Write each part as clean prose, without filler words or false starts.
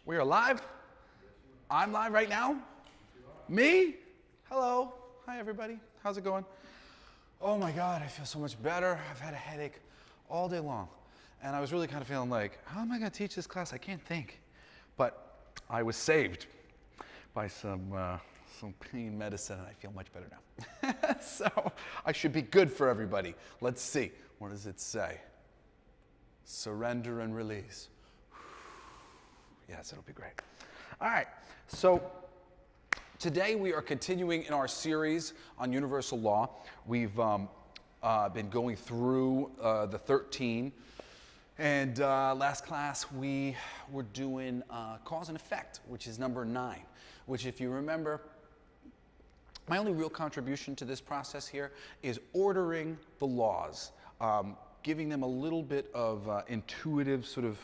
We are live. I'm live right now. Me? Hello. Hi, everybody. How's it going? Oh my God, I feel so much better. I've had a headache all day long. And I was really kind of feeling like, how am I going to teach this class? I can't think. But I was saved by some pain medicine, and I feel much better now. So I should be good for everybody. Let's see. What does it say? Surrender and release. Yes, it'll be great. All right. So today we are continuing in our series on universal law. We've been going through the 13. And last class we were doing cause and effect, which is number 9, which, if you remember, my only real contribution to this process here is ordering the laws, giving them a little bit of intuitive sort of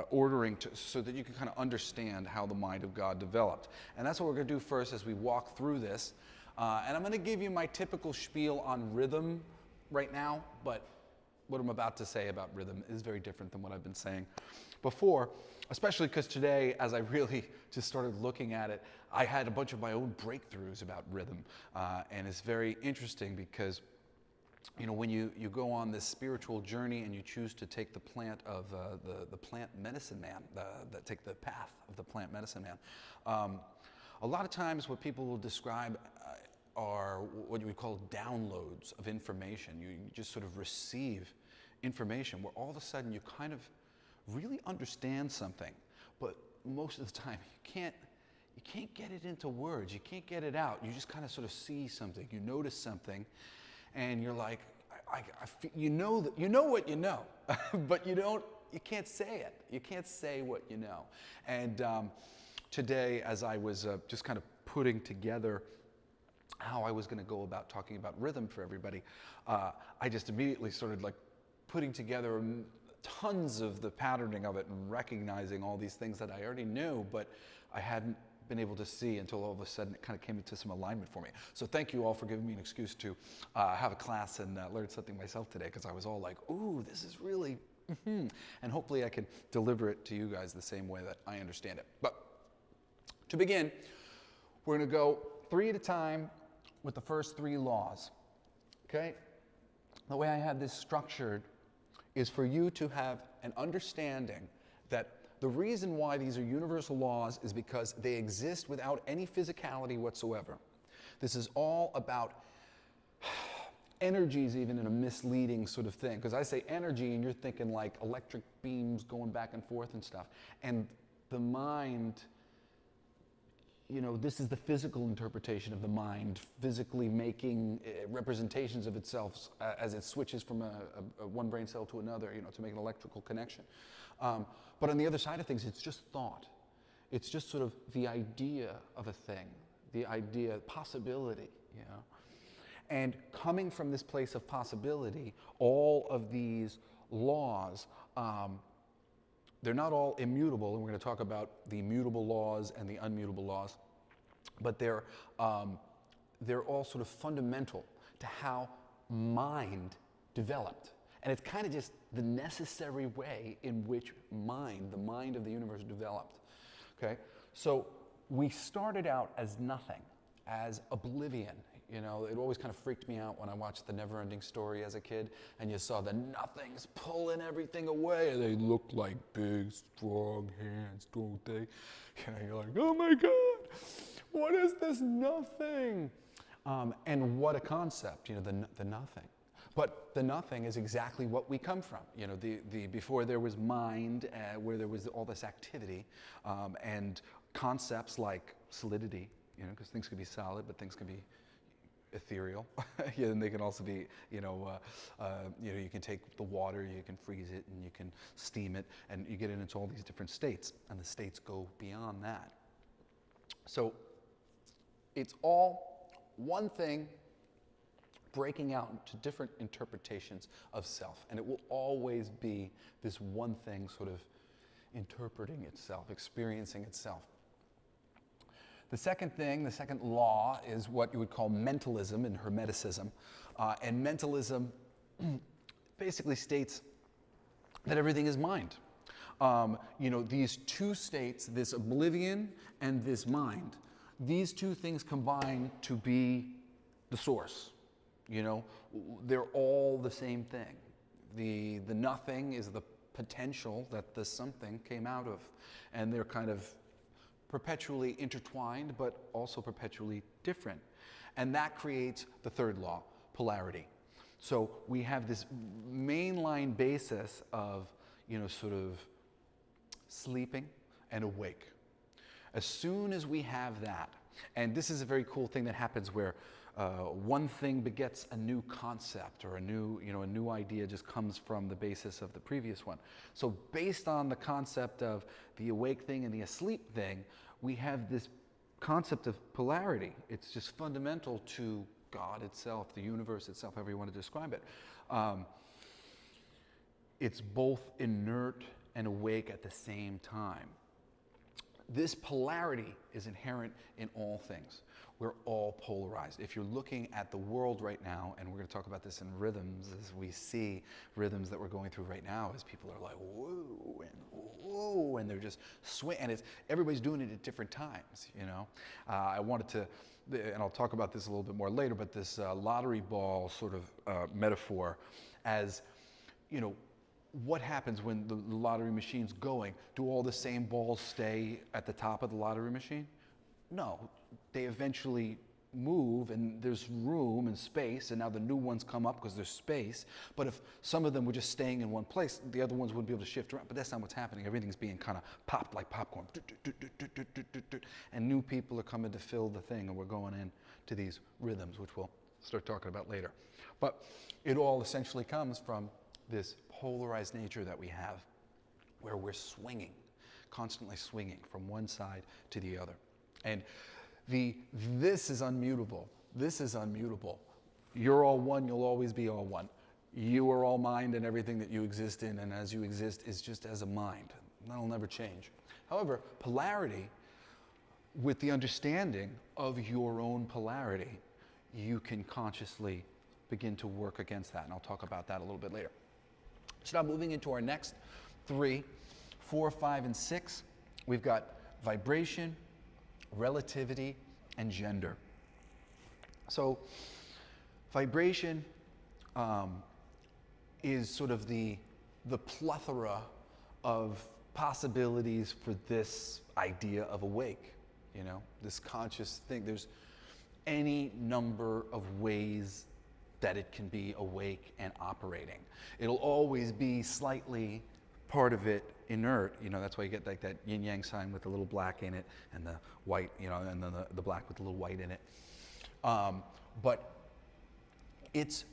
ordering so that you can kind of understand how the mind of God developed. And that's what we're going to do first as we walk through this. And I'm going to give you my typical spiel on rhythm right now, but what I'm about to say about rhythm is very different than what I've been saying before, especially because today, as I really just started looking at it, I had a bunch of my own breakthroughs about rhythm. And it's very interesting because, you know, when you go on this spiritual journey and you choose to take the plant of the plant medicine man, take the path of the plant medicine man, a lot of times what people will describe are what you would call downloads of information. You just sort of receive information where all of a sudden you kind of really understand something, but most of the time you can't get it into words. You can't get it out. You just kind of sort of see something. You notice something, and you're like, you know what you know, but you can't say it. You can't say what you know. And today, as I was just kind of putting together how I was going to go about talking about rhythm for everybody, I just immediately started like putting together tons of the patterning of it and recognizing all these things that I already knew, but I hadn't been able to see until all of a sudden it kind of came into some alignment for me. So thank you all for giving me an excuse to have a class and learn something myself today, because I was all like, ooh, this is really, and hopefully I can deliver it to you guys the same way that I understand it. But to begin, we're going to go 3 at a time with the first 3 laws, okay? The way I had this structured is for you to have an understanding that the reason why these are universal laws is because they exist without any physicality whatsoever. This is all about energies, even in a misleading sort of thing. Because I say energy and you're thinking like electric beams going back and forth and stuff. And the mind, you know, this is the physical interpretation of the mind, physically making representations of itself as it switches from a one brain cell to another, you know, to make an electrical connection. But on the other side of things, it's just thought. It's just sort of the idea of a thing, the idea, possibility, you know. And coming from this place of possibility, all of these laws, they're not all immutable, and we're going to talk about the mutable laws and the unmutable laws, but they're all sort of fundamental to how mind developed. And it's kind of just the necessary way in which the mind of the universe developed. Okay? So we started out as nothing, as oblivion. You know, it always kind of freaked me out when I watched The Never-Ending Story as a kid, and you saw the nothings pulling everything away, and they look like big, strong hands, don't they? You know, you're like, oh my God, what is this nothing? And what a concept, you know, the nothing. But the nothing is exactly what we come from. You know, before there was mind, where there was all this activity, and concepts like solidity, you know, because things can be solid, but things can be ethereal. Yeah, and they can also be, you know, you can take the water, you can freeze it, and you can steam it, and you get it into all these different states, and the states go beyond that. So it's all one thing breaking out into different interpretations of self, and it will always be this one thing sort of interpreting itself, experiencing itself. The second thing, the second law, is what you would call mentalism in Hermeticism. And mentalism basically states that everything is mind. These two states, this oblivion and this mind, these two things combine to be the source. They're all the same thing. The nothing is the potential that the something came out of, and they're kind of perpetually intertwined, but also perpetually different. And that creates the third law, polarity. So we have this mainline basis of, sort of sleeping and awake. As soon as we have that, and this is a very cool thing that happens where one thing begets a new concept, or a new idea just comes from the basis of the previous one. So based on the concept of the awake thing and the asleep thing, we have this concept of polarity. It's just fundamental to God itself, the universe itself, however you want to describe it. It's both inert and awake at the same time. This polarity is inherent in all things. We're all polarized. If you're looking at the world right now, and we're going to talk about this in rhythms, as we see rhythms that we're going through right now, as people are like, whoa, and whoa, and they're just swing, and everybody's doing it at different times, I wanted to, and I'll talk about this a little bit more later, but this lottery ball sort of metaphor as, what happens when the lottery machine's going? Do all the same balls stay at the top of the lottery machine? No, they eventually move, and there's room and space, and now the new ones come up because there's space. But if some of them were just staying in one place, the other ones wouldn't be able to shift around. But that's not what's happening. Everything's being kind of popped like popcorn. And new people are coming to fill the thing, and we're going into these rhythms, which we'll start talking about later. But it all essentially comes from this polarized nature that we have, where we're swinging, constantly swinging from one side to the other. And this is unmutable. This is unmutable. You're all one, you'll always be all one. You are all mind, and everything that you exist in and as you exist is just as a mind. That'll never change. However, polarity, with the understanding of your own polarity, you can consciously begin to work against that. And I'll talk about that a little bit later. So now moving into our next 3, 4, 5, and 6, we've got vibration, relativity, and gender. So vibration is sort of the plethora of possibilities for this idea of awake, this conscious thing. There's any number of ways that it can be awake and operating. It'll always be slightly part of it inert, that's why you get like that yin-yang sign with the little black in it, and the white, and then the black with the little white in it. But it's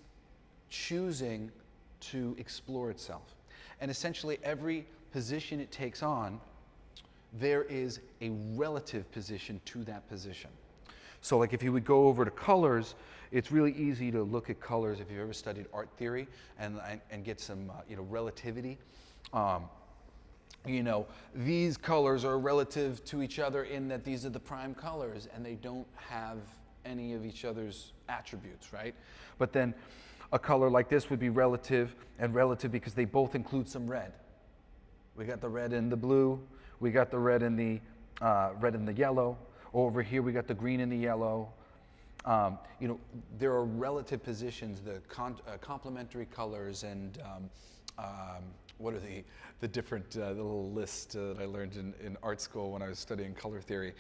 choosing to explore itself. And essentially every position it takes on, there is a relative position to that position. So like if you would go over to colors, it's really easy to look at colors if you've ever studied art theory and get some relativity. These colors are relative to each other in that these are the prime colors, and they don't have any of each other's attributes, right? But then a color like this would be relative because they both include some red. We got the red and the blue. We got the red and the yellow. Over here, we got the green and the yellow. There are relative positions, the complementary colors, and what are the different the little list that I learned in art school when I was studying color theory.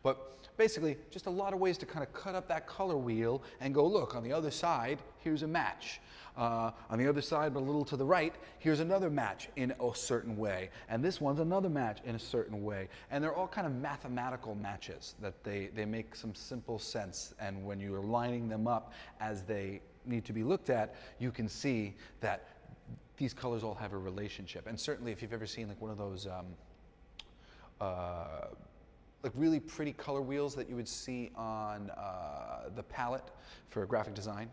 But basically, just a lot of ways to kind of cut up that color wheel and go, look, on the other side, here's a match. On the other side, but a little to the right, here's another match in a certain way. And this one's another match in a certain way. And they're all kind of mathematical matches that they make some simple sense. And when you're lining them up as they need to be looked at, you can see that these colors all have a relationship. And certainly if you've ever seen like one of those like really pretty color wheels that you would see on the palette for graphic design,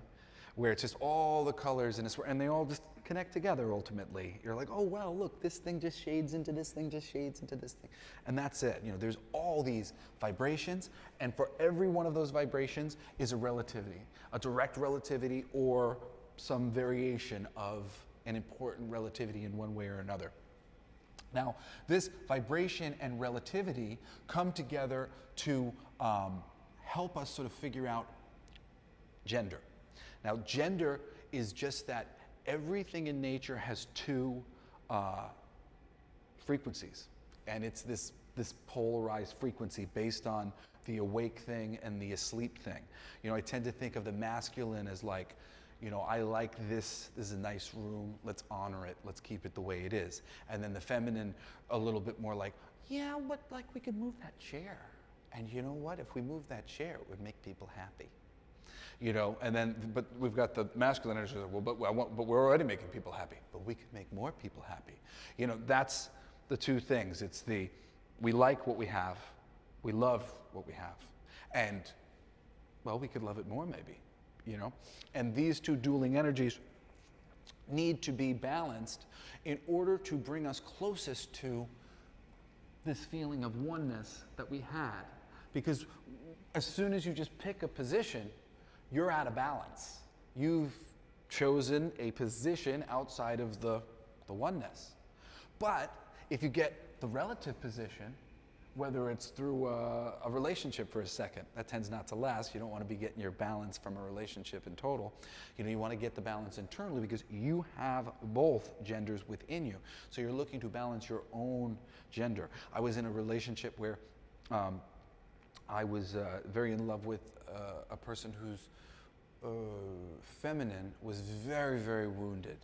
where it's just all the colors and they all just connect together ultimately. You're like, oh, wow, look, this thing just shades into this thing, just shades into this thing. And that's it. There's all these vibrations, and for every one of those vibrations is a relativity, a direct relativity or some variation of an important relativity in one way or another. Now, this vibration and relativity come together to help us sort of figure out gender. Now, gender is just that everything in nature has two frequencies, and it's this polarized frequency based on the awake thing and the asleep thing. You know, I tend to think of the masculine as like, you know, I like this is a nice room, let's honor it, let's keep it the way it is. And then the feminine, a little bit more like, yeah, but like we could move that chair. And you know what, if we move that chair, it would make people happy. You know, and then, but we've got the masculine energy, well, but we're already making people happy, but we could make more people happy. You know, that's the two things. It's we like what we have, we love what we have, and, well, we could love it more maybe, you know? And these two dueling energies need to be balanced in order to bring us closest to this feeling of oneness that we had. Because as soon as you just pick a position, you're out of balance. You've chosen a position outside of the oneness. But if you get the relative position, whether it's through a relationship for a second, that tends not to last. You don't want to be getting your balance from a relationship in total. You know, you want to get the balance internally because you have both genders within you. So you're looking to balance your own gender. I was in a relationship where I was very in love with a person whose feminine was very, very wounded.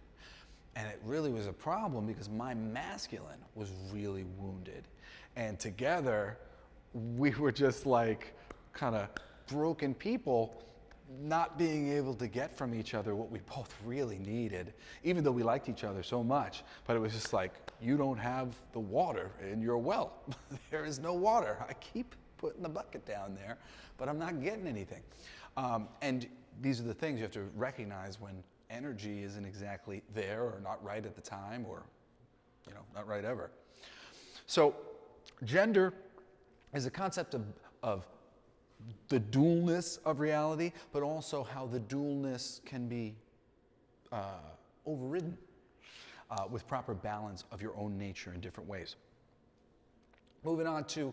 And it really was a problem because my masculine was really wounded. And together, we were just like kind of broken people, not being able to get from each other what we both really needed, even though we liked each other so much. But it was just like, you don't have the water in your well. There is no water. I keep putting the bucket down there, but I'm not getting anything. And these are the things you have to recognize when energy isn't exactly there or not right at the time or, you know, not right ever. So gender is a concept of the dualness of reality, but also how the dualness can be overridden with proper balance of your own nature in different ways. Moving on to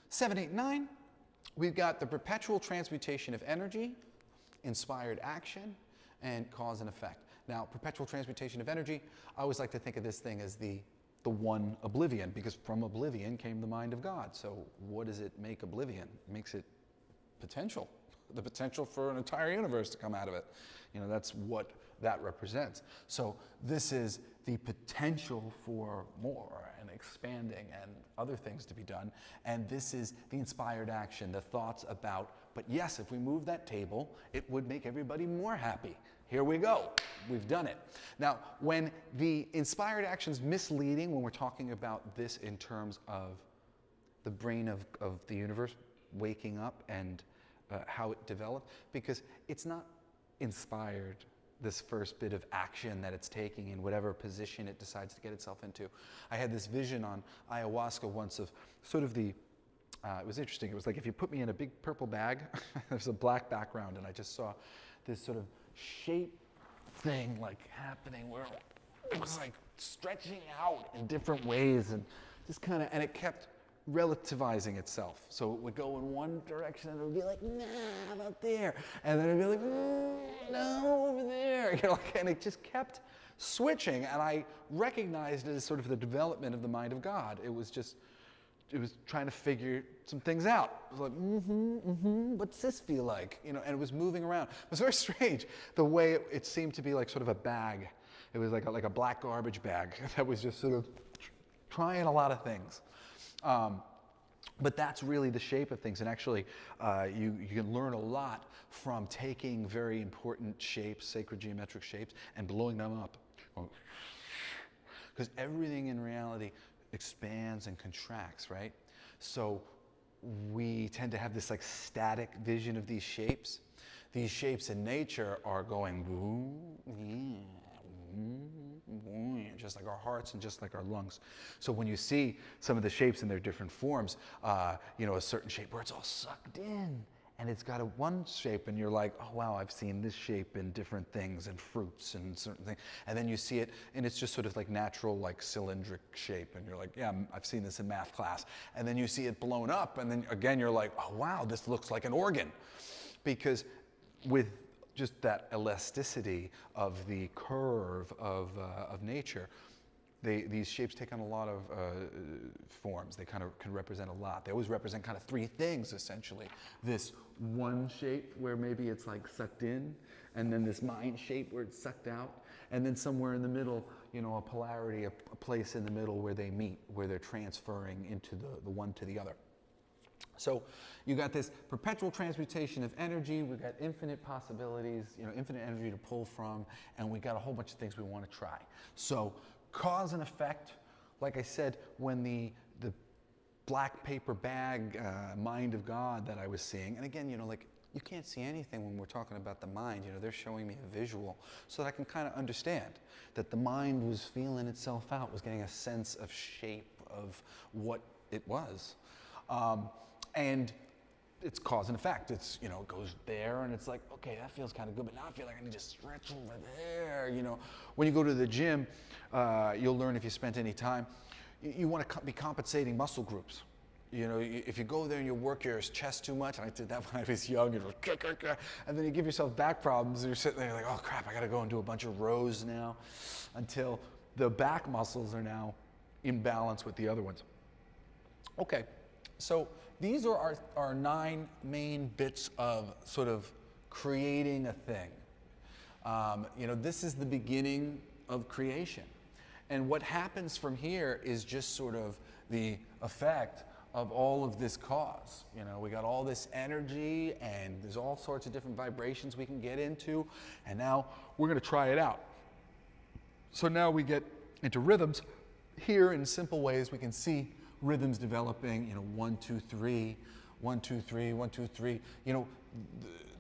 7, 8, 9, we've got the perpetual transmutation of energy, inspired action, and cause and effect. Now, perpetual transmutation of energy, I always like to think of this thing as the one oblivion, because from oblivion came the mind of God. So what does it make oblivion? It makes it potential, the potential for an entire universe to come out of it. You know, that's what that represents. So this is the potential for more and expanding and other things to be done. And this is the inspired action, the thoughts about, but yes, if we move that table, it would make everybody more happy. Here we go, we've done it. Now, when the inspired action is misleading, when we're talking about this in terms of the brain of the universe waking up and how it developed, because it's not inspired, this first bit of action that it's taking in whatever position it decides to get itself into. I had this vision on ayahuasca once of sort of the, it was interesting, it was like if you put me in a big purple bag, there's a black background, and I just saw this sort of shape thing like happening where it was like stretching out in different ways and just kind of, and it kept relativizing itself. So it would go in one direction and it would be like, nah, how about there? And then it would be like, no, over there. You know, like, and it just kept switching, and I recognized it as sort of the development of the mind of God. It was just, it was trying to figure some things out. It was like, what's this feel like? You know, and it was moving around. It was very strange, the way it seemed to be like sort of a bag. It was like a black garbage bag that was just sort of trying a lot of things. But that's really the shape of things. And actually, you can learn a lot from taking very important shapes, sacred geometric shapes, and blowing them up. Because everything in reality expands and contracts, right? So we tend to have this like static vision of these shapes. These shapes in nature are going just like our hearts and just like our lungs. So when you see some of the shapes in their different forms, you know, a certain shape where it's all sucked in and it's got one shape, and you're like, oh wow, I've seen this shape in different things and fruits and certain things. And then you see it, and it's just sort of like natural, like cylindric shape, and you're like, yeah, I've seen this in math class. And then you see it blown up, and then again you're like, oh wow, this looks like an organ, because with just that elasticity of the curve of nature, these shapes take on a lot of forms. They kind of can represent a lot. They always represent kind of three things, essentially. This one shape where maybe it's like sucked in, and then this mind shape where it's sucked out, and then somewhere in the middle, you know, a polarity, a place in the middle where they meet, where they're transferring into the one to the other. So you got this perpetual transmutation of energy, we've got infinite possibilities, you know, infinite energy to pull from, and we got a whole bunch of things we want to try. So cause and effect, like I said, when the black paper bag mind of God that I was seeing, and again, you know, like, you can't see anything when we're talking about the mind, you know, they're showing me a visual so that I can kind of understand that the mind was feeling itself out, was getting a sense of shape of what it was. And it's cause and effect. It's, you know, it goes there and it's like, okay, that feels kind of good, but now I feel like I need to stretch over there, you know. When you go to the gym, you'll learn if you spent any time, you want to be compensating muscle groups. You know, if you go there and you work your chest too much, and I did that when I was young, and then you give yourself back problems, and you're sitting there like, oh crap, I got to go and do a bunch of rows now, until the back muscles are now in balance with the other ones. Okay, so these are our 9 main bits of sort of creating a thing. You know, this is the beginning of creation. And what happens from here is just sort of the effect of all of this cause. You know, we got all this energy, and there's all sorts of different vibrations we can get into, and now we're going to try it out. So now we get into rhythms. Here, in simple ways, we can see rhythms developing, you know, 1, 2, 3, 1, 2, 3, 1, 2, 3. You know,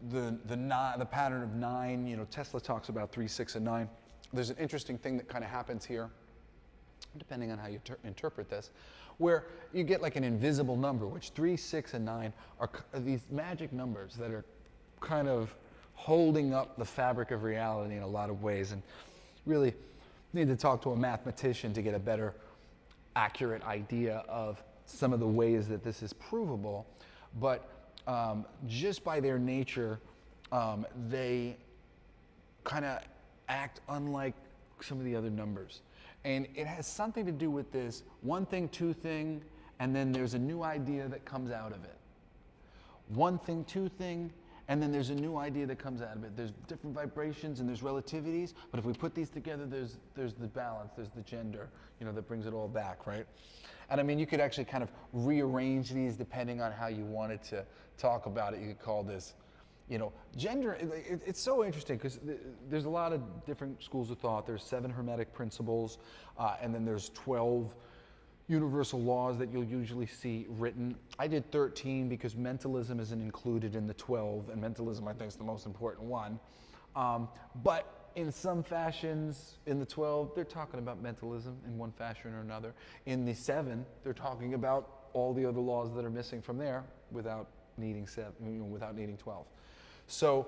the pattern of 9, you know, Tesla talks about 3, 6, and 9. There's an interesting thing that kind of happens here, depending on how you interpret this, where you get like an invisible number, which 3, 6, and 9 are these magic numbers that are kind of holding up the fabric of reality in a lot of ways, and really need to talk to a mathematician to get a better accurate idea of some of the ways that this is provable. But just by their nature, they kind of act unlike some of the other numbers. And it has something to do with this one thing, two thing, and then there's a new idea that comes out of it. One thing, two thing, and then there's a new idea that comes out of it. There's different vibrations and there's relativities, but if we put these together, there's the balance, there's the gender, you know, that brings it all back, right? And I mean, you could actually kind of rearrange these depending on how you wanted to talk about it. You could call this, you know, gender. It's so interesting because there's a lot of different schools of thought. There's 7 Hermetic principles, and then there's 12 universal laws that you'll usually see written. I did 13 because mentalism isn't included in the 12, and mentalism I think is the most important one. But in some fashions, in the 12, they're talking about mentalism in one fashion or another. In the 7, they're talking about all the other laws that are missing from there without needing 7, you know, without needing 12. So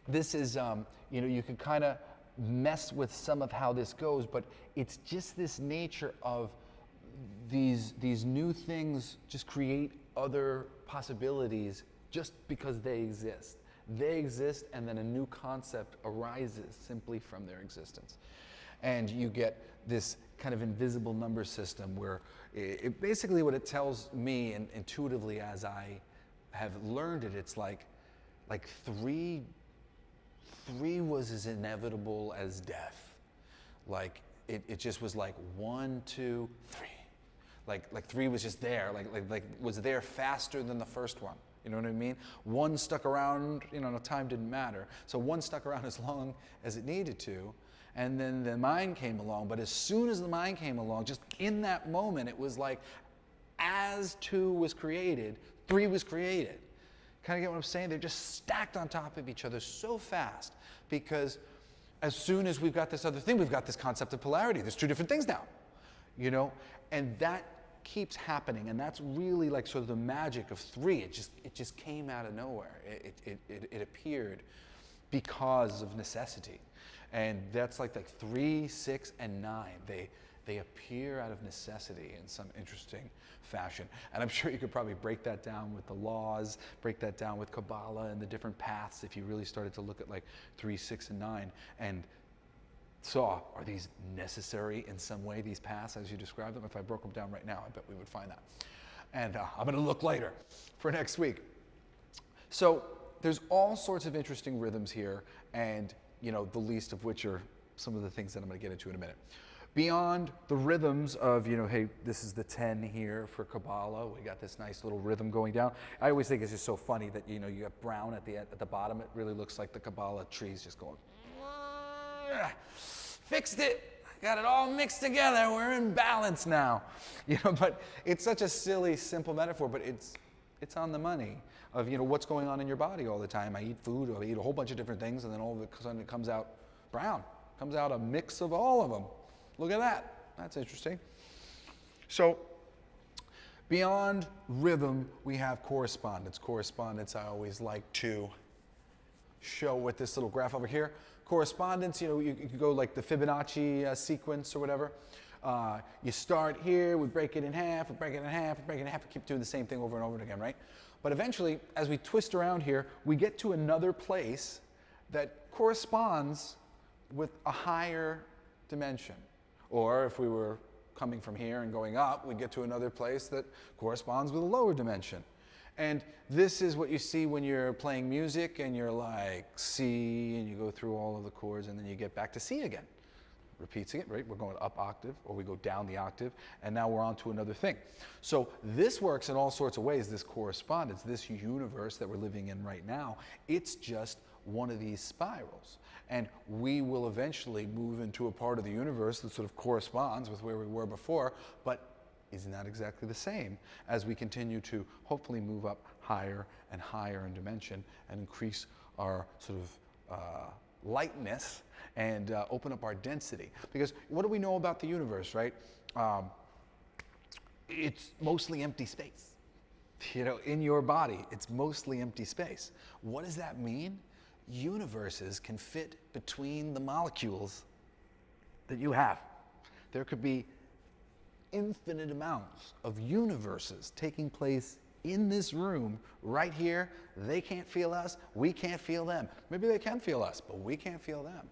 this is, you know, you can kind of mess with some of how this goes, but it's just this nature of these new things just create other possibilities just because they exist. They exist, and then a new concept arises simply from their existence. And you get this kind of invisible number system where it basically what it tells me and intuitively as I have learned it, it's like three was as inevitable as death. Like it just was like 1, 2, 3. Like 3 was just there, like was there faster than the first one. You know what I mean? 1 stuck around, you know, time didn't matter. So 1 stuck around as long as it needed to, and then the mind came along. But as soon as the mind came along, just in that moment, it was like as 2 was created, 3 was created. Kind of get what I'm saying? They're just stacked on top of each other so fast because as soon as we've got this other thing, we've got this concept of polarity. There's 2 different things now, you know? And that keeps happening, and that's really like sort of the magic of 3. It just came out of nowhere. It appeared because of necessity, and that's like 3, 6, and 9. They appear out of necessity in some interesting fashion. And I'm sure you could probably break that down with the laws, break that down with Kabbalah and the different paths if you really started to look at like 3, 6, and 9 and saw, are these necessary in some way, these paths as you describe them? If I broke them down right now, I bet we would find that. And I'm going to look later for next week. So there's all sorts of interesting rhythms here, and the least of which are some of the things that I'm going to get into in a minute. Beyond the rhythms of, hey, this is the 10 here for Kabbalah. We got this nice little rhythm going down. I always think it's just so funny that, you got brown at the bottom. It really looks like the Kabbalah trees just going, fixed it. Got it all mixed together. We're in balance now. But it's such a silly, simple metaphor, but it's on the money of, what's going on in your body all the time. I eat food, I eat a whole bunch of different things, and then all of a sudden it comes out brown. Comes out a mix of all of them. Look at that. That's interesting. So beyond rhythm, we have correspondence. Correspondence I always like to show with this little graph over here. Correspondence, you could go like the Fibonacci sequence or whatever. You start here, we break it in half, we break it in half, we break it in half, we keep doing the same thing over and over again, right? But eventually, as we twist around here, we get to another place that corresponds with a higher dimension. Or if we were coming from here and going up, we get to another place that corresponds with a lower dimension. And this is what you see when you're playing music and you're like C, and you go through all of the chords, and then you get back to C again. Repeats again, right? We're going up octave, or we go down the octave, and now we're on to another thing. So this works in all sorts of ways, this correspondence, this universe that we're living in right now. It's just one of these spirals. And we will eventually move into a part of the universe that sort of corresponds with where we were before, but is not exactly the same as we continue to hopefully move up higher and higher in dimension and increase our sort of lightness and open up our density. Because what do we know about the universe, right? It's mostly empty space. In your body, it's mostly empty space. What does that mean? Universes can fit between the molecules that you have. There could be infinite amounts of universes taking place in this room right here. They can't feel us, we can't feel them. Maybe they can feel us, but we can't feel them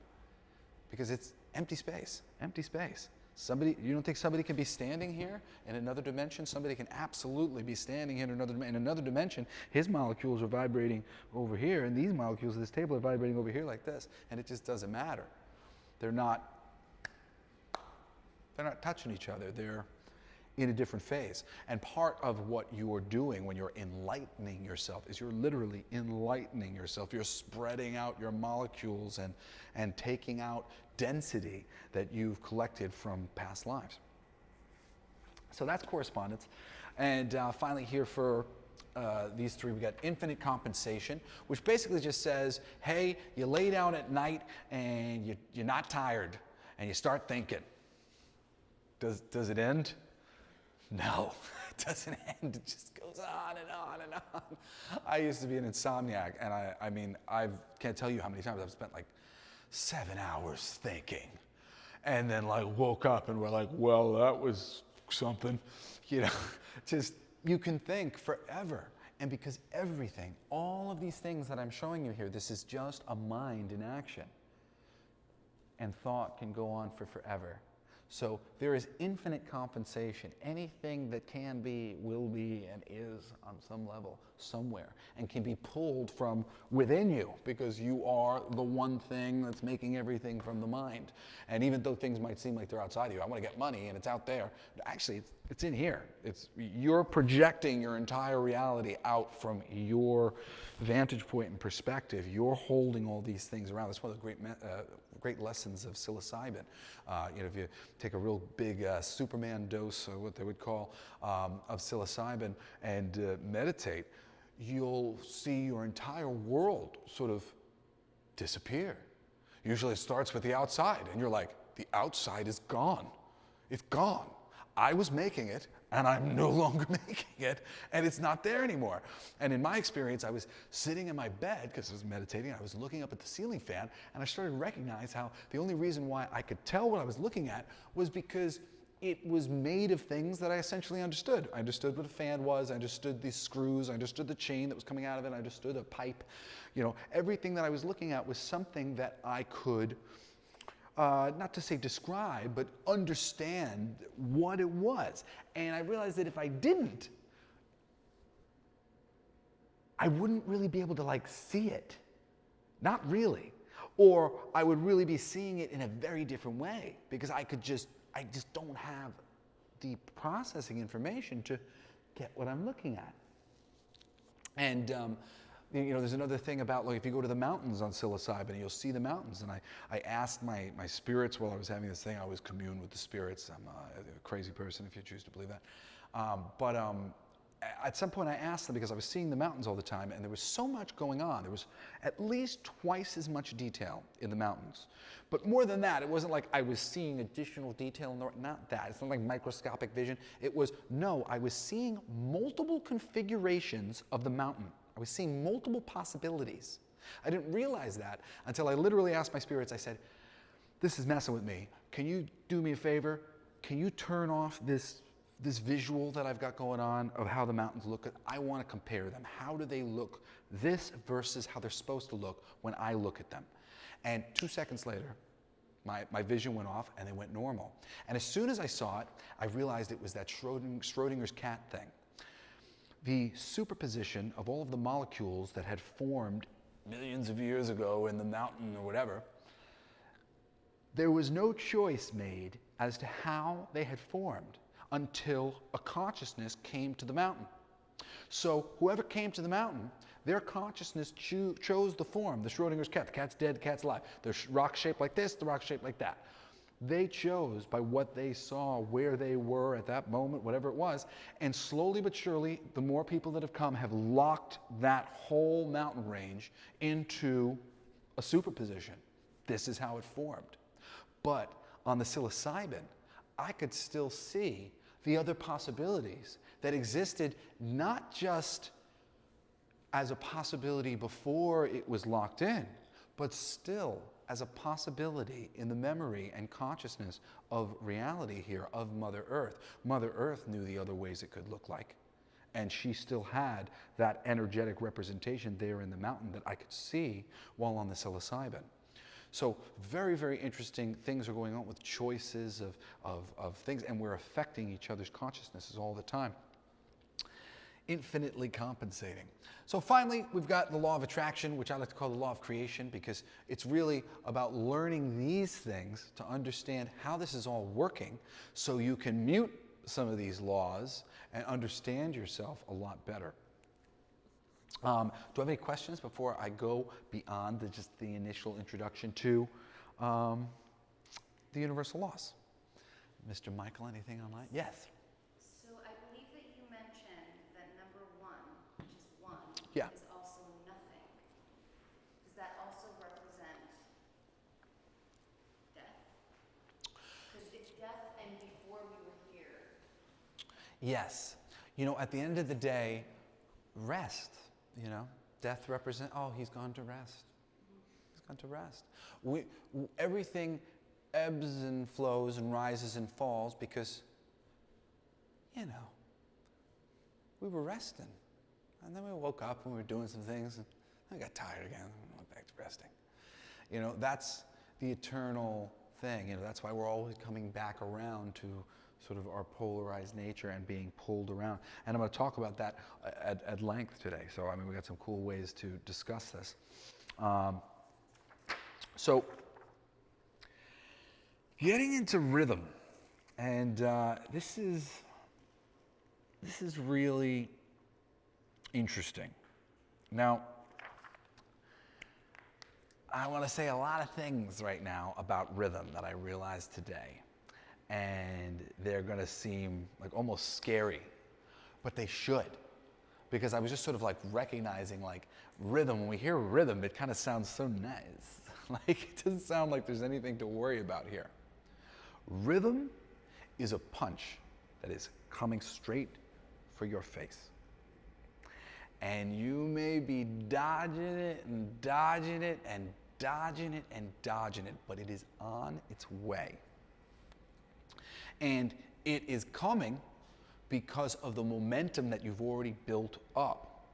because it's empty space, empty space. You don't think somebody can be standing here in another dimension? Somebody can absolutely be standing in another dimension. His molecules are vibrating over here, and these molecules at this table are vibrating over here like this, and it just doesn't matter. They're not touching each other. They're in a different phase. And part of what you're doing when you're enlightening yourself is you're literally enlightening yourself. You're spreading out your molecules and taking out density that you've collected from past lives. So that's correspondence. And finally here for these 3, we got infinite compensation, which basically just says, hey, you lay down at night and you're not tired and you start thinking. Does it end? No, it doesn't end. It just goes on and on and on. I used to be an insomniac, and I can't tell you how many times I've spent like 7 hours thinking, and then like woke up and we're like, well, that was something, just you can think forever. And because everything, all of these things that I'm showing you here, this is just a mind in action, and thought can go on for forever. So there is infinite compensation. Anything that can be, will be, and is on some level, somewhere, and can be pulled from within you because you are the one thing that's making everything from the mind. And even though things might seem like they're outside of you, I want to get money and it's out there. Actually, it's in here. You're projecting your entire reality out from your vantage point and perspective. You're holding all these things around. That's one of the great lessons of psilocybin. If you take a real big Superman dose, or what they would call, of psilocybin and meditate, you'll see your entire world sort of disappear. Usually it starts with the outside, and you're like, the outside is gone. It's gone. I was making it, and I'm no longer making it, and it's not there anymore. And in my experience, I was sitting in my bed, because I was meditating, I was looking up at the ceiling fan, and I started to recognize how the only reason why I could tell what I was looking at was because it was made of things that I essentially understood. I understood what a fan was, I understood these screws, I understood the chain that was coming out of it, I understood a pipe. You know, everything that I was looking at was something that I could not to say describe, but understand what it was. And I realized that if I didn't, I wouldn't really be able to like see it. Not really. Or I would really be seeing it in a very different way because I just don't have the processing information to get what I'm looking at. And you know, there's another thing about, like, if you go to the mountains on psilocybin, you'll see the mountains. And I asked my spirits while I was having this thing. I always commune with the spirits. I'm a crazy person, if you choose to believe that. At some point I asked them, because I was seeing the mountains all the time, and there was so much going on. There was at least twice as much detail in the mountains. But more than that, it wasn't like I was seeing additional detail, not that. It's not like microscopic vision. It was, no, I was seeing multiple configurations of the mountain. I was seeing multiple possibilities. I didn't realize that until I literally asked my spirits. I said, this is messing with me. Can you do me a favor? Can you turn off this visual that I've got going on of how the mountains look? I want to compare them. How do they look, this versus how they're supposed to look when I look at them? And 2 seconds later, my vision went off and they went normal. And as soon as I saw it, I realized it was that Schrodinger's cat thing. The superposition of all of the molecules that had formed millions of years ago in the mountain or whatever, there was no choice made as to how they had formed until a consciousness came to the mountain. So whoever came to the mountain, their consciousness chose the form, the Schrodinger's cat. The cat's dead, the cat's alive. The rock's shaped like this, the rock's shaped like that. They chose by what they saw, where they were at that moment, whatever it was. And slowly but surely, the more people that have come have locked that whole mountain range into a superposition. This is how it formed. But on the psilocybin, I could still see the other possibilities that existed, not just as a possibility before it was locked in, but still as a possibility in the memory and consciousness of reality here, of Mother Earth. Mother Earth knew the other ways it could look like, and she still had that energetic representation there in the mountain that I could see while on the psilocybin. So very, very interesting things are going on with choices of things, and we're affecting each other's consciousnesses all the time. Infinitely compensating. So finally, we've got the law of attraction, which I like to call the law of creation, because it's really about learning these things to understand how this is all working so you can mute some of these laws and understand yourself a lot better. Do I have any questions before I go beyond just the initial introduction to the universal laws? Mr. Michael, anything online? Yes. So I believe that you mentioned that number one, which is one, Yeah. is also nothing. Does that also represent death? Because it's death and before we were here. Yes. You know, at the end of the day, rest. You know, death represents, oh, he's gone to rest. He's gone to rest. Everything ebbs and flows and rises and falls because, you know, we were resting. And then we woke up and we were doing some things and I got tired again and went back to resting. You know, that's the eternal thing. You know, that's why we're always coming back around to sort of our polarized nature and being pulled around. And I'm going to talk about that at length today. So, I mean, we got some cool ways to discuss this. So, getting into rhythm. And this is really interesting. Now, I want to say a lot of things right now about rhythm that I realized today. And they're going to seem like almost scary, but they should, because I was just sort of like recognizing like rhythm. When we hear rhythm, it kind of sounds so nice. Like it doesn't sound like there's anything to worry about here. Rhythm is a punch. that is coming straight for your face. And you may be dodging it and dodging it and dodging it and dodging it, but it is on its way. And it is coming because of the momentum that you've already built up.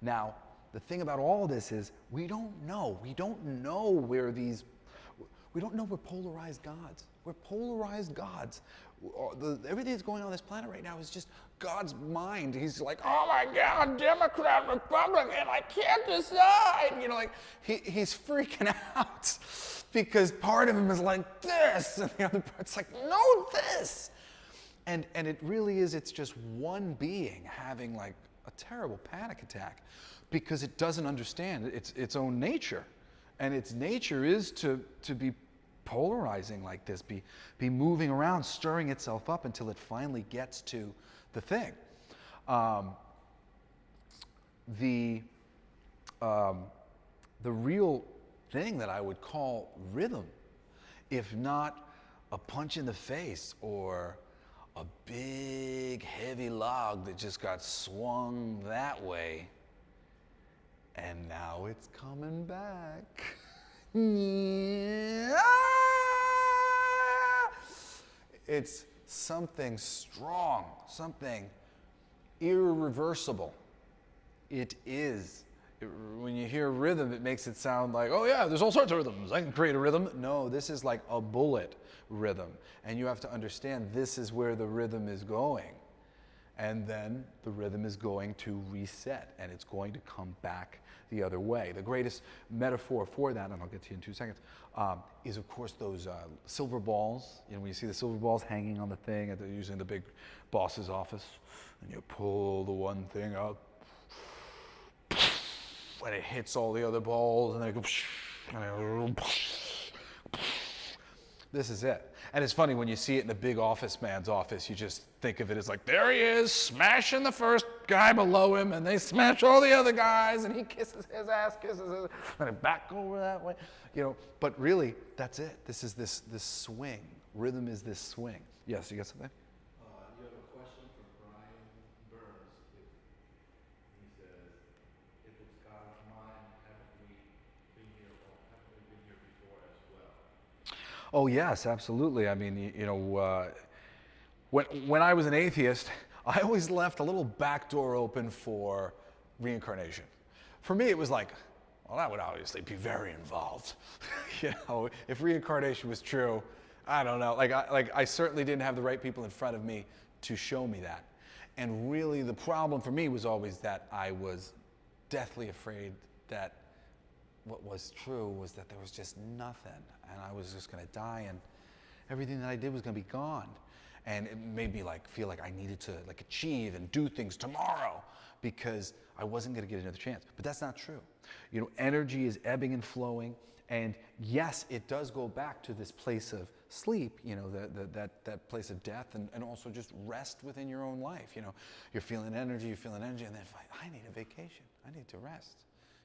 Now, the thing about all this is we don't know. We don't know where we're polarized gods. We're polarized gods. Everything that's going on this planet right now is just God's mind. He's like, oh my God, Democrat, Republican, I can't decide. You know, like he's freaking out because part of him is like this, and the other part's like, no, this. And it really is, it's just one being having like a terrible panic attack because it doesn't understand its own nature. And its nature is to be polarizing like this, be moving around, stirring itself up until it finally gets to the thing. The real thing that I would call rhythm, if not a punch in the face or a big heavy log that just got swung that way, and now it's coming back. It's something strong, something irreversible. It is. When you hear rhythm, it makes it sound like, oh yeah, there's all sorts of rhythms. I can create a rhythm. No, this is like a bullet rhythm. And you have to understand this is where the rhythm is going. And then the rhythm is going to reset and it's going to come back the other way. The greatest metaphor for that, and I'll get to you in 2 seconds, is of course those silver balls. You know, when you see the silver balls hanging on the thing, at usually in the big boss's office, and you pull the one thing up, and it hits all the other balls, and they go, this is it. And it's funny when you see it in the big office man's office, you just think of it as like, there he is, smashing the first guy below him, and they smash all the other guys, and he kisses his ass, kisses his, and it back over that way. You know, but really, that's it. This is this swing. Rhythm is this swing. Yes, you got something? You have a question from Brian Burns. He says, if it's God's mind, haven't we been here before as well? Oh yes, absolutely. I mean, you know, when I was an atheist, I always left a little back door open for reincarnation. For me, it was like, well, that would obviously be very involved. You know, if reincarnation was true, I don't know. Like I certainly didn't have the right people in front of me to show me that. And really, the problem for me was always that I was deathly afraid that what was true was that there was just nothing, and I was just going to die, and everything that I did was going to be gone. And it made me like feel like I needed to like achieve and do things tomorrow because I wasn't going to get another chance. But that's not true. You know, energy is ebbing and flowing, and yes, it does go back to this place of sleep. You know, that place of death, and also just rest within your own life. You know, you're feeling energy, and then I need a vacation. I need to rest.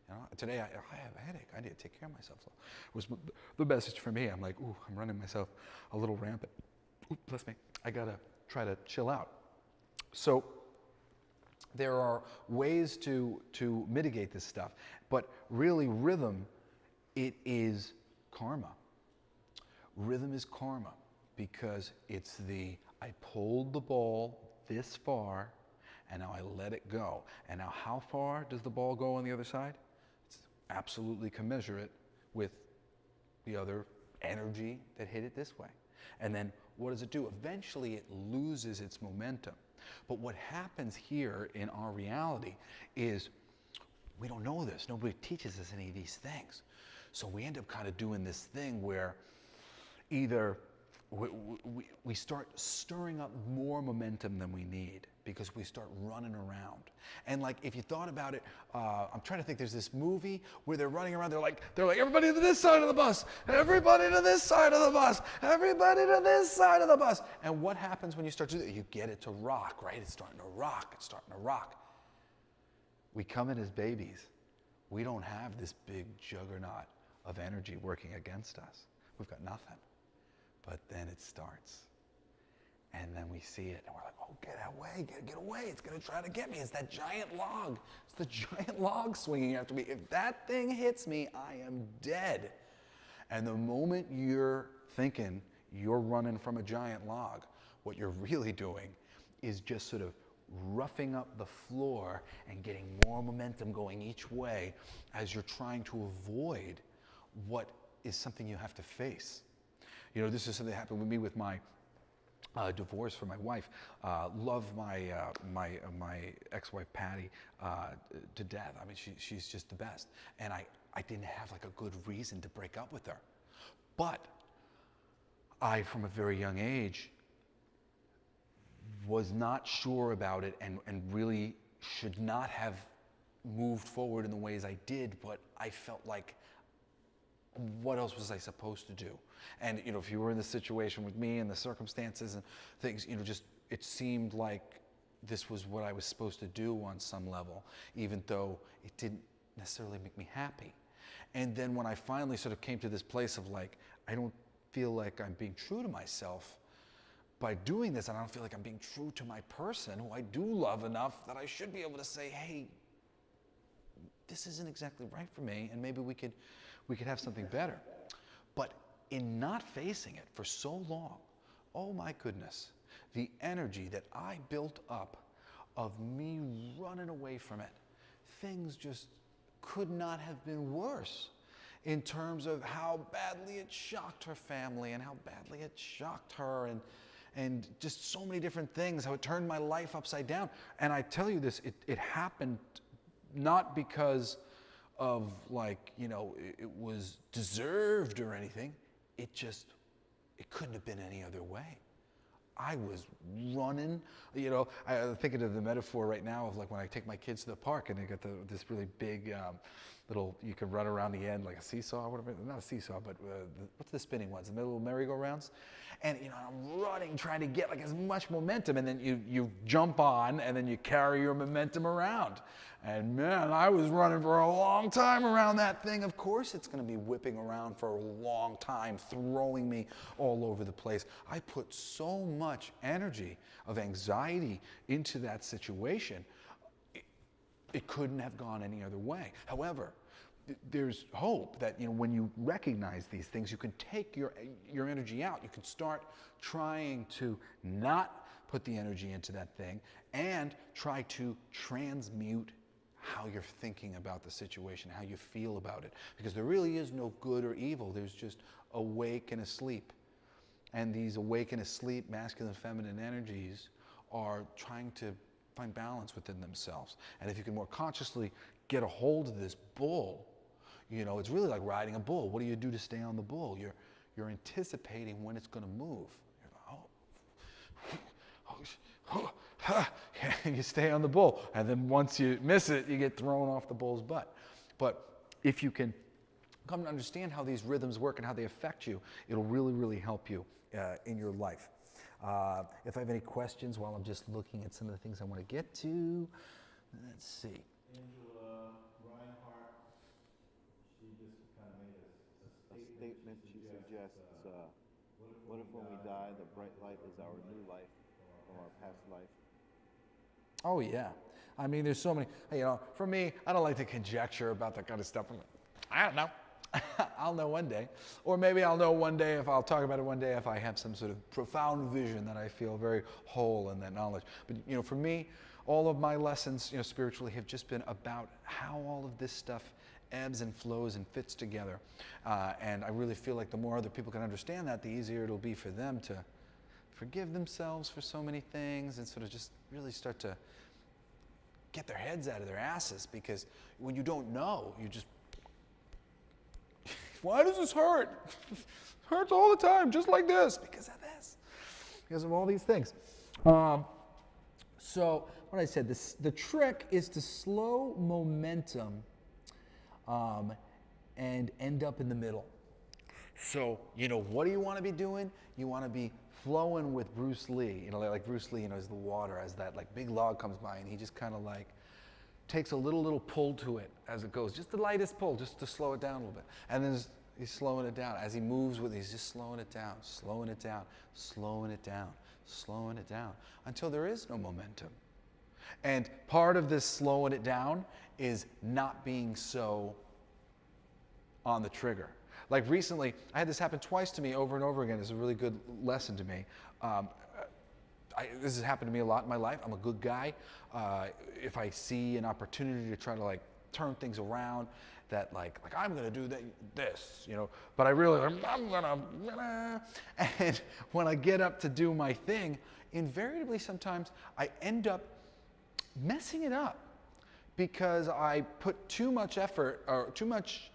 You know, today I have a headache. I need to take care of myself. So it was the message for me. I'm like, ooh, I'm running myself a little rampant. Ooh, bless me. I gotta try to chill out. So there are ways to mitigate this stuff, but really rhythm, it is karma. Rhythm is karma because it's I pulled the ball this far and now I let it go. And now how far does the ball go on the other side? It's absolutely commensurate with the other energy that hit it this way. And then what does it do? Eventually it loses its momentum. But what happens here in our reality is we don't know this. Nobody teaches us any of these things. So we end up kind of doing this thing where either we start stirring up more momentum than we need because we start running around. And like, if you thought about it, I'm trying to think, there's this movie where they're running around, they're like, everybody to this side of the bus, everybody to this side of the bus, everybody to this side of the bus. And what happens when you start to do that? You get it to rock, right? It's starting to rock, it's starting to rock. We come in as babies. We don't have this big juggernaut of energy working against us. We've got nothing. But then it starts. And then we see it, and we're like, oh, get away, get away. It's going to try to get me. It's that giant log. It's the giant log swinging after me. If that thing hits me, I am dead. And the moment you're thinking you're running from a giant log, what you're really doing is just sort of roughing up the floor and getting more momentum going each way as you're trying to avoid what is something you have to face. You know, this is something that happened with me with my divorce from my wife. Love my ex-wife Patty to death. I mean, she's just the best. And I didn't have like a good reason to break up with her. But I, from a very young age, was not sure about it and really should not have moved forward in the ways I did, but I felt like, what else was I supposed to do? And, you know, if you were in the situation with me and the circumstances and things, you know, just, it seemed like this was what I was supposed to do on some level, even though it didn't necessarily make me happy. And then when I finally sort of came to this place of like, I don't feel like I'm being true to myself by doing this, and I don't feel like I'm being true to my person who I do love enough that I should be able to say, hey, this isn't exactly right for me, and maybe we could have something better. But in not facing it for so long, oh my goodness, the energy that I built up of me running away from it, things just could not have been worse in terms of how badly it shocked her family and how badly it shocked her and just so many different things, how it turned my life upside down. And I tell you this, it happened not because of like, you know, it was deserved or anything. It couldn't have been any other way. I was running, you know, I'm thinking of the metaphor right now of like when I take my kids to the park and they got this really big little, you can run around the end like a seesaw or whatever, not a seesaw, but what's the spinning ones, the little merry-go-rounds? And, you know, I'm running, trying to get like as much momentum, and then you jump on and then you carry your momentum around. And man, I was running for a long time around that thing. Of course it's going to be whipping around for a long time, throwing me all over the place. I put so much energy of anxiety into that situation. It couldn't have gone any other way. However, there's hope that, you know, when you recognize these things, you can take your energy out. You can start trying to not put the energy into that thing and try to transmute how you're thinking about the situation, how you feel about it. Because there really is no good or evil. There's just awake and asleep. And these awake and asleep masculine and feminine energies are trying to find balance within themselves. And if you can more consciously get a hold of this bull, you know, it's really like riding a bull. What do you do to stay on the bull? You're anticipating when it's going to move. You're like, and you stay on the bull. And then once you miss it, you get thrown off the bull's butt. But if you can come to understand how these rhythms work and how they affect you, it'll really, really help you in your life. If I have any questions while I'm just looking at some of the things I want to get to, let's see. Angela Reinhardt, she just kind of made a statement. She suggests, what if when we die, the bright light is our new life from our past life? Oh yeah. I mean, there's so many, you know, for me, I don't like to conjecture about that kind of stuff. I don't know. I'll know one day. Or maybe I'll know one day, if I'll talk about it one day, if I have some sort of profound vision that I feel very whole in that knowledge. But, you know, for me, all of my lessons, you know, spiritually have just been about how all of this stuff ebbs and flows and fits together. And I really feel like the more other people can understand that, the easier it'll be for them to forgive themselves for so many things and sort of just really start to get their heads out of their asses. Because when you don't know, you just, why does this hurt? It hurts all the time, just like this, because of this, because of all these things. So what I said, the trick is to slow momentum and end up in the middle. So, you know, what do you want to be doing? You want to be flowing with Bruce Lee. You know, like Bruce Lee, you know, as the water, as that like big log comes by, and he just kind of like takes a little pull to it as it goes, just the lightest pull, just to slow it down a little bit. And then, He's slowing it down. As he moves with it, he's just slowing it down, slowing it down, slowing it down, slowing it down, until there is no momentum. And part of this slowing it down is not being so on the trigger. Like recently, I had this happen twice to me over and over again. It's a really good lesson to me. This has happened to me a lot in my life. I'm a good guy. If I see an opportunity to try to like turn things around, that like I'm gonna do this, you know, but I really, I'm gonna, and when I get up to do my thing, invariably sometimes I end up messing it up because I put too much effort or too much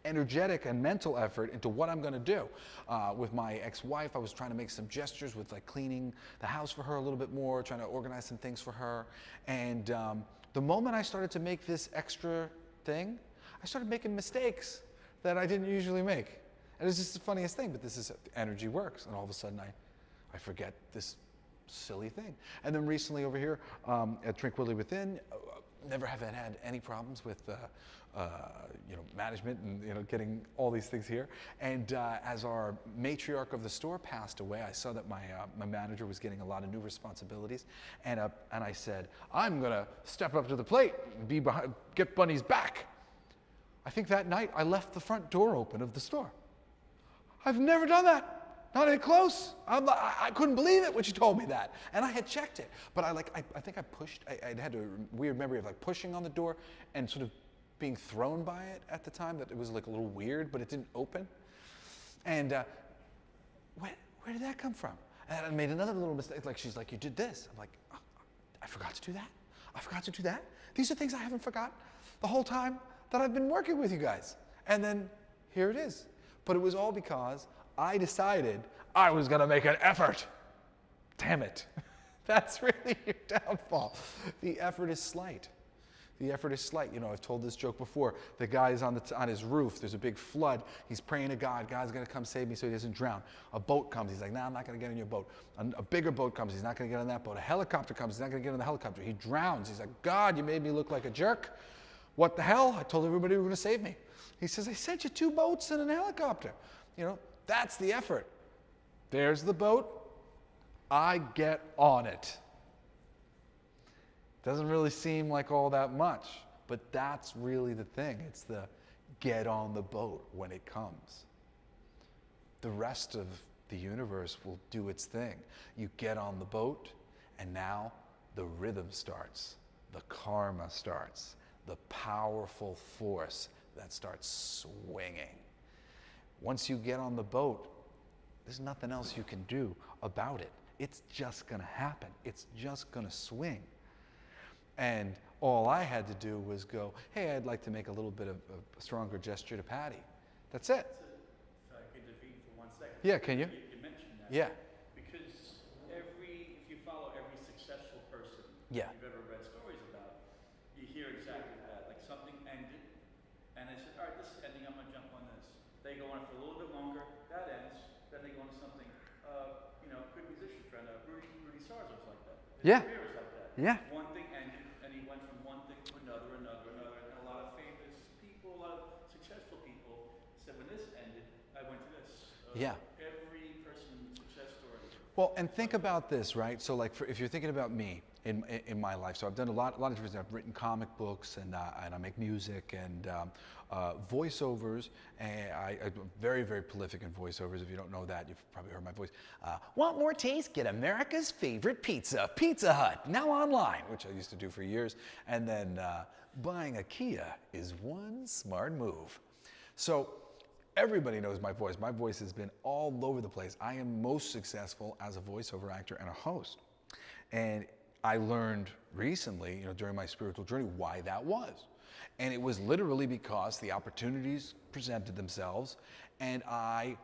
energetic and mental effort into what I'm going to do. With my ex-wife, I was trying to make some gestures with like cleaning the house for her a little bit more, trying to organize some things for her. And the moment I started to make this extra thing, I started making mistakes that I didn't usually make. And it's just the funniest thing, but this is energy works. And all of a sudden I forget this silly thing. And then recently over here at Tranquility Within, never have had any problems with management and getting all these things here. And as our matriarch of the store passed away, I saw that my manager was getting a lot of new responsibilities, and I said, I'm gonna step up to the plate and be behind, get Bunny's back. I think that night I left the front door open of the store. I've never done that. Not even close. I couldn't believe it when she told me that. And I had checked it. But I think I pushed, I had a weird memory of like pushing on the door and sort of being thrown by it at the time, that it was like a little weird, but it didn't open. And where did that come from? And I made another little mistake. Like she's like, you did this. I'm like, oh, I forgot to do that. I forgot to do that. These are things I haven't forgot the whole time that I've been working with you guys. And then here it is. But it was all because I decided I was going to make an effort. Damn it. That's really your downfall. The effort is slight. The effort is slight. You know, I've told this joke before. The guy is on his roof. There's a big flood. He's praying to God. God's going to come save me so he doesn't drown. A boat comes. He's like, nah, I'm not going to get on your boat. A bigger boat comes. He's not going to get on that boat. A helicopter comes. He's not going to get on the helicopter. He drowns. He's like, God, you made me look like a jerk. What the hell? I told everybody you were going to save me. He says, I sent you 2 boats and a helicopter. You know, that's the effort. There's the boat. I get on it. Doesn't really seem like all that much, but that's really the thing. It's the get on the boat when it comes. The rest of the universe will do its thing. You get on the boat, and now the rhythm starts. The karma starts. The powerful force that starts swinging. Once you get on the boat, there's nothing else you can do about it. It's just going to happen. It's just going to swing. And all I had to do was go, hey, I'd like to make a little bit of a stronger gesture to Patty. That's it. If I could intervene for 1 second. Yeah, can you? You mentioned that. Yeah. Because if you follow every successful person Yeah. you've ever read stories about, you hear exactly that. Like something ended, and they said, all right, this is ending, I'm going to jump on this. They go on for a little bit longer, that ends, then they go on to something. Good musician friend, Rudy Sars was like that. His Yeah. career was like that. Yeah. One thing ended, and he went from one thing to another, and a lot of famous people, a lot of successful people said, when this ended, I went to this. Yeah. Every person's success story. Well, and think about this, right? So like if you're thinking about me in my life, so I've done a lot of different things. I've written comic books, and I make music and voiceovers, and I'm very, very prolific in voiceovers. If you don't know that, you've probably heard my voice. Want more taste? Get America's favorite pizza, Pizza Hut, now online, which I used to do for years. And then buying a Kia is one smart move. So everybody knows my voice. My voice has been all over the place. I am most successful as a voiceover actor and a host. And I learned recently, during my spiritual journey, why that was. And it was literally because the opportunities presented themselves, and I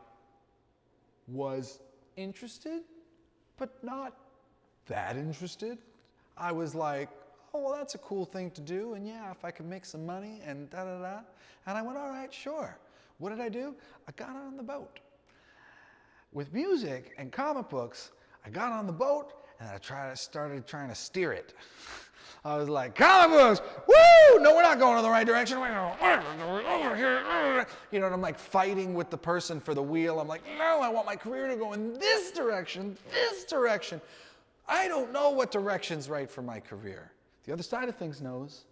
was interested, but not that interested. I was like, oh, well, that's a cool thing to do, and yeah, if I could make some money, and da-da-da. And I went, all right, sure. What did I do? I got on the boat. With music and comic books, I got on the boat, and I started trying to steer it. I was like, comic books, woo! No, we're not going in the right direction. We're going over here. You know, and I'm like fighting with the person for the wheel. I'm like, no, I want my career to go in this direction, this direction. I don't know what direction's right for my career. The other side of things knows.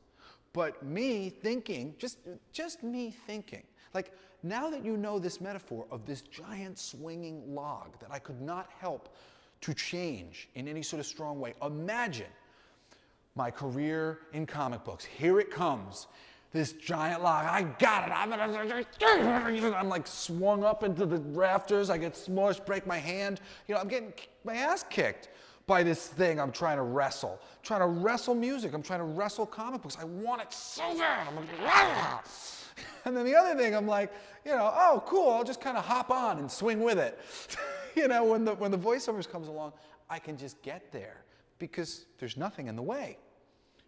But me thinking, just me thinking, like now that you know this metaphor of this giant swinging log that I could not help to change in any sort of strong way, imagine my career in comic books. Here it comes, this giant log. I got it. I'm like swung up into the rafters. I get smushed, break my hand. You know, I'm getting my ass kicked by this thing I'm trying to wrestle. I'm trying to wrestle music. I'm trying to wrestle comic books. I want it so bad. I'm like, rah! And then the other thing, I'm like, you know, oh, cool. I'll just kind of hop on and swing with it. You know, when the voiceovers comes along, I can just get there because there's nothing in the way.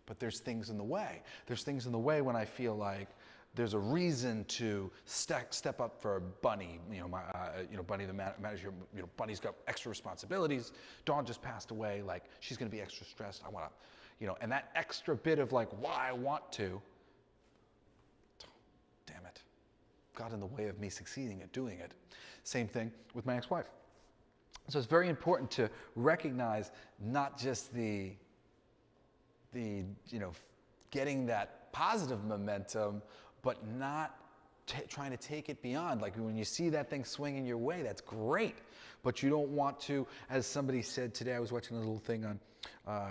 But there's things in the way. There's things in the way when I feel like there's a reason to step up for Bunny. You know, Bunny the manager. You know, Bunny's got extra responsibilities. Dawn just passed away. Like she's going to be extra stressed. I want to, you know, and that extra bit of like why I want to. Damn it, got in the way of me succeeding at doing it. Same thing with my ex-wife. So it's very important to recognize not just the you know, getting that positive momentum, but not trying to take it beyond. Like when you see that thing swinging your way, that's great. But you don't want to, as somebody said today, I was watching a little thing on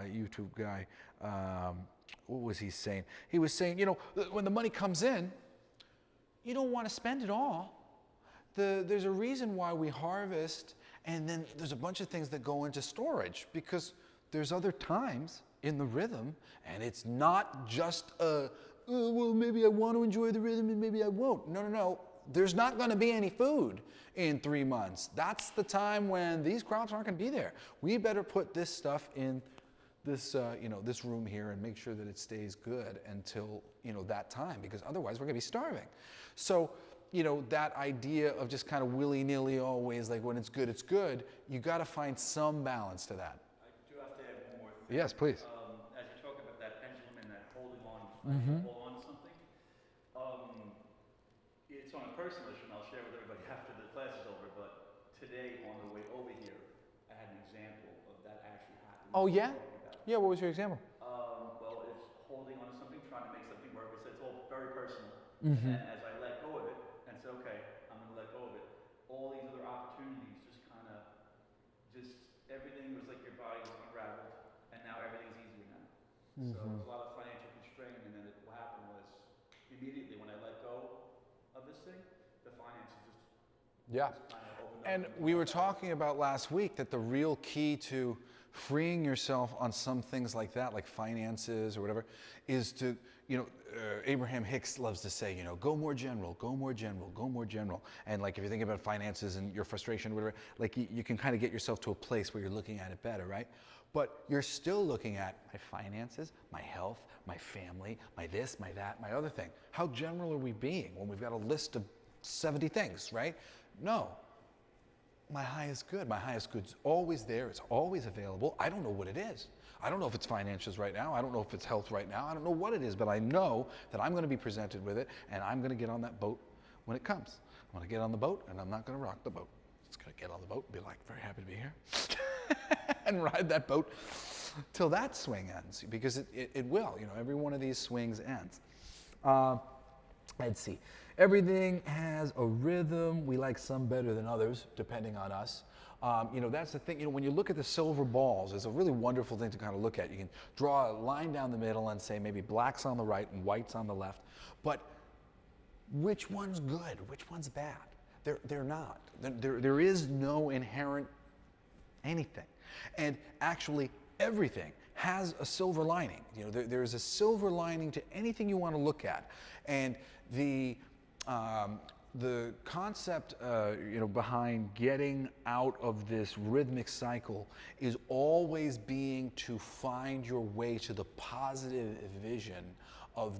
YouTube guy, what was he saying? He was saying, you know, when the money comes in, you don't want to spend it all. There's a reason why we harvest, and then there's a bunch of things that go into storage because there's other times in the rhythm, and it's not just a, oh, well, maybe I want to enjoy the rhythm and maybe I won't. No, no, no. There's not going to be any food in 3 months. That's the time when these crops aren't going to be there. We better put this stuff in this, you know, this room here and make sure that it stays good until, you know, that time, because otherwise we're going to be starving. So, you know, that idea of just kind of willy-nilly always, like when it's good, you got to find some balance to that. I do have to add one more thing. Yes, please. As you talk about that pendulum and that holding on, hold on to something, it's on a personal issue, and I'll share with everybody after the class is over, but today on the way over here, I had an example of that actually happening. Oh, yeah? Yeah, what was your example? Well, it's holding on to something, trying to make something work. It's all very personal. Mm-hmm. And as I let go of it and say, okay, I'm going to let go of it, all these other opportunities everything was like your body was unraveled, and now everything's easier now. So there's a lot of financial constraint, and then what happened was immediately when I let go of this thing, the finances just kind of opened up. And we were talking about last week that the real key to freeing yourself on some things like that, like finances or whatever, is to, you know, Abraham Hicks loves to say, you know, go more general, go more general, go more general. And like if you think about finances and your frustration or whatever, like you can kind of get yourself to a place where you're looking at it better, right? But you're still looking at my finances, my health, my family, my this, my that, my other thing. How general are we being when we've got a list of 70 things, right? No. My highest good. My highest good's always there. It's always available. I don't know what it is. I don't know if it's finances right now. I don't know if it's health right now. I don't know what it is, but I know that I'm going to be presented with it, and I'm going to get on that boat when it comes. I'm going to get on the boat, and I'm not going to rock the boat. I'm just going to get on the boat and be like, very happy to be here, and ride that boat till that swing ends, because it will. You know, every one of these swings ends. Let's see. Everything has a rhythm. We like some better than others, depending on us. You know, that's the thing. You know, when you look at the silver balls, it's a really wonderful thing to kind of look at. You can draw a line down the middle and say maybe black's on the right and white's on the left. But which one's good? Which one's bad? They're not. There is no inherent anything. And actually, everything has a silver lining. You know, there's a silver lining to anything you want to look at. And the concept, you know, behind getting out of this rhythmic cycle is always being to find your way to the positive vision of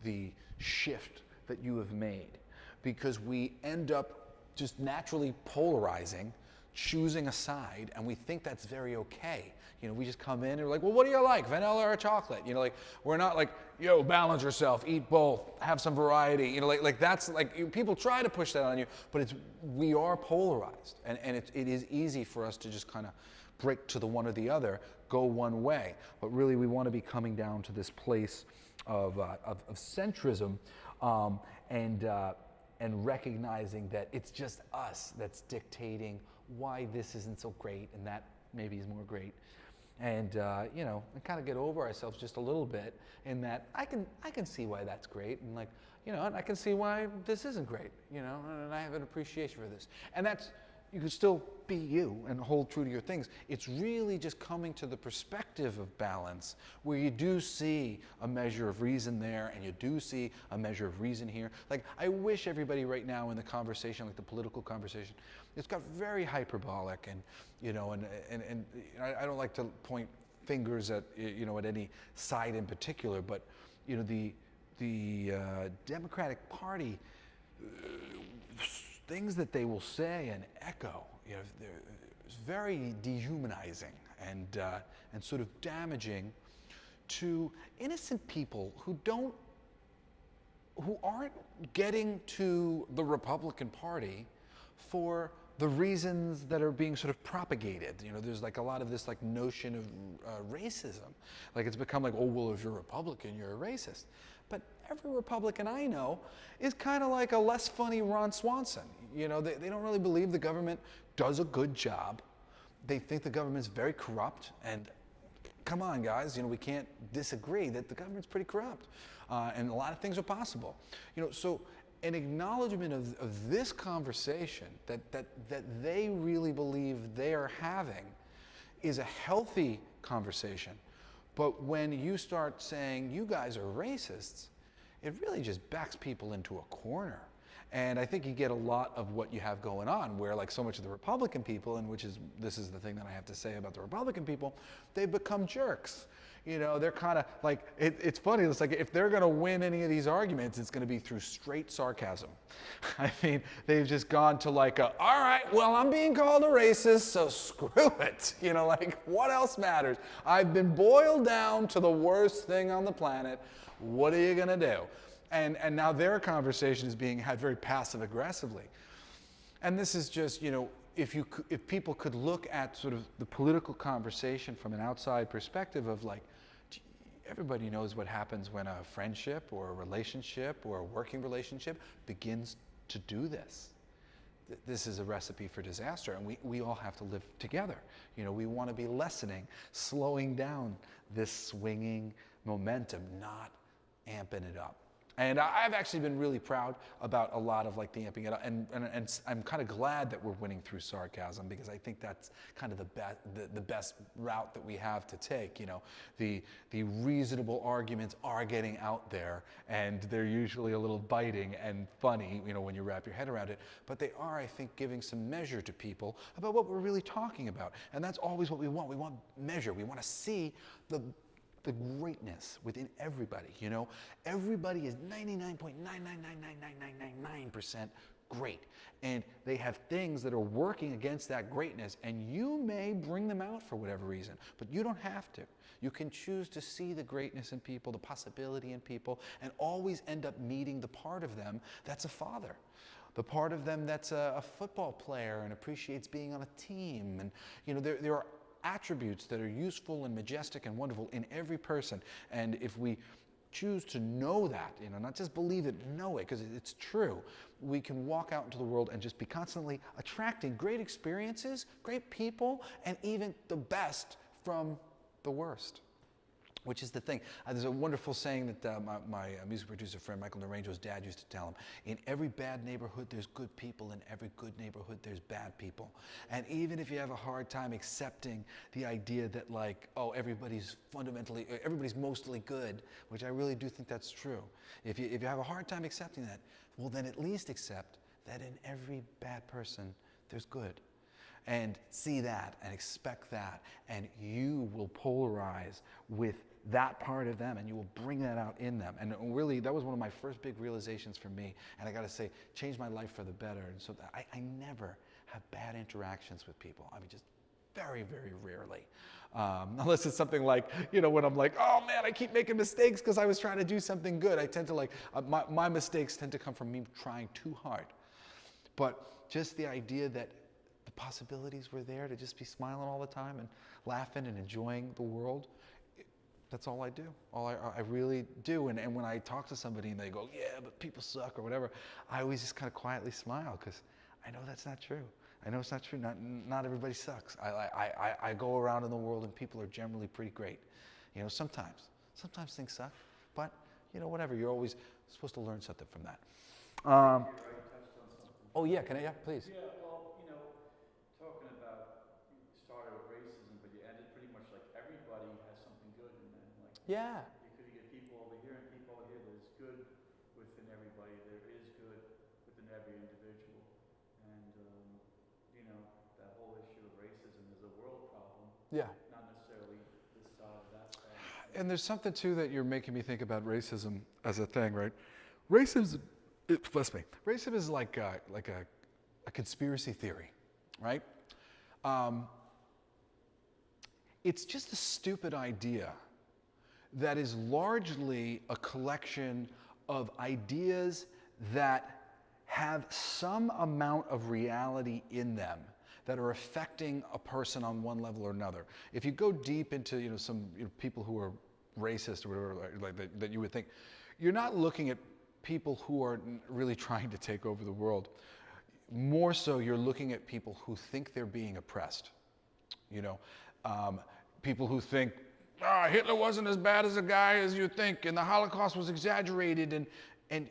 the shift that you have made, because we end up just naturally polarizing choosing a side, and we think that's very okay. You know, we just come in and we're like, well, what do you like, vanilla or chocolate? You know, like, we're not like, yo, balance yourself, eat both, have some variety. You know, like that's like, people try to push that on you, but we are polarized, and it is easy for us to just kind of break to the one or the other, go one way. But really, we want to be coming down to this place of centrism, and recognizing that it's just us that's dictating why this isn't so great and that maybe is more great. And you know, and kind of get over ourselves just a little bit in that I can see why that's great, and like, you know, and I can see why this isn't great, you know, and I have an appreciation for this. And that's, you can still be you and hold true to your things. It's really just coming to the perspective of balance, where you do see a measure of reason there, and you do see a measure of reason here. Like, I wish everybody right now in the conversation, like the political conversation, it's got very hyperbolic, and you know, and I don't like to point fingers at, you know, at any side in particular, but you know, the Democratic Party, things that they will say and echo, you know, it's very dehumanizing and sort of damaging to innocent people who aren't getting to the Republican Party for the reasons that are being sort of propagated. You know, there's like a lot of this like notion of racism. Like, it's become like, oh, well, if you're a Republican, you're a racist. But every Republican I know is kind of like a less funny Ron Swanson. You know, they don't really believe the government does a good job. They think the government's very corrupt, and come on, guys, you know, we can't disagree that the government's pretty corrupt, and a lot of things are possible. You know, so an acknowledgement of this conversation that they really believe they are having is a healthy conversation. But when you start saying you guys are racists, it really just backs people into a corner. And I think you get a lot of what you have going on, where like so much of the Republican people, and this is the thing that I have to say about the Republican people, they've become jerks. You know, they're kind of like, it's funny, it's like if they're gonna win any of these arguments, it's gonna be through straight sarcasm. I mean, they've just gone to like all right, well, I'm being called a racist, so screw it. You know, like, what else matters? I've been boiled down to the worst thing on the planet. What are you gonna do? And now their conversation is being had very passive aggressively. And this is just, you know, if people could look at sort of the political conversation from an outside perspective of like, everybody knows what happens when a friendship or a relationship or a working relationship begins to do this. This is a recipe for disaster, and we all have to live together. You know, we want to be lessening, slowing down this swinging momentum, not amping it up. And I've actually been really proud about a lot of like the amping it up, and I'm kind of glad that we're winning through sarcasm, because I think that's kind of the best route that we have to take. You know, the reasonable arguments are getting out there, and they're usually a little biting and funny, you know, when you wrap your head around it. But they are, I think, giving some measure to people about what we're really talking about, and that's always what we want. We want measure. We want to see the greatness within everybody. You know, everybody is 99.9999999% great, and they have things that are working against that greatness, and you may bring them out for whatever reason, but you don't have to. You can choose to see the greatness in people, the possibility in people, and always end up meeting the part of them that's a father, the part of them that's a football player and appreciates being on a team. And you know, there are attributes that are useful and majestic and wonderful in every person. And if we choose to know that, you know, not just believe it, know it, because it's true, we can walk out into the world and just be constantly attracting great experiences, great people, and even the best from the worst, which is the thing. There's a wonderful saying that my music producer friend Michael Naranjo's dad used to tell him: in every bad neighborhood there's good people, in every good neighborhood there's bad people. And even if you have a hard time accepting the idea that like, oh, everybody's mostly good, which I really do think that's true. If you have a hard time accepting that, well, then at least accept that in every bad person there's good. And see that and expect that, and you will polarize with that part of them, and you will bring that out in them. And really, that was one of my first big realizations for me, and I got to say, changed my life for the better. And so I never have bad interactions with people. I mean, just very, very rarely. Unless it's something like, you know, when I'm like, oh man, I keep making mistakes because I was trying to do something good. I tend to like, my mistakes tend to come from me trying too hard. But just the idea that the possibilities were there to just be smiling all the time and laughing and enjoying the world, that's all I do. I really do. And when I talk to somebody and they go, yeah, but people suck or whatever, I always just kind of quietly smile because I know that's not true. I know it's not true. Not everybody sucks. I go around in the world and people are generally pretty great. You know, sometimes things suck, but you know, whatever. You're always supposed to learn something from that. Oh yeah, can I? Yeah, please. Yeah, well, you know, talking about, you started with racism, but you ended pretty much like everybody has something good in them. Like, Yeah. you get people over here and people over here. There's good within everybody. There is good within every individual. And, you know, that whole issue of racism is a world problem. Yeah. Not necessarily this side or that side. And there's something too that you're making me think about racism as a thing, right? Racism is like a conspiracy theory, right? It's just a stupid idea that is largely a collection of ideas that have some amount of reality in them that are affecting a person on one level or another. If you go deep into, you know, some people who are racist or whatever like that you would think, you're not looking at people who are really trying to take over the world. More so, you're looking at people who think they're being oppressed. You know, people who think, Hitler wasn't as bad as a guy as you think, and the Holocaust was exaggerated, and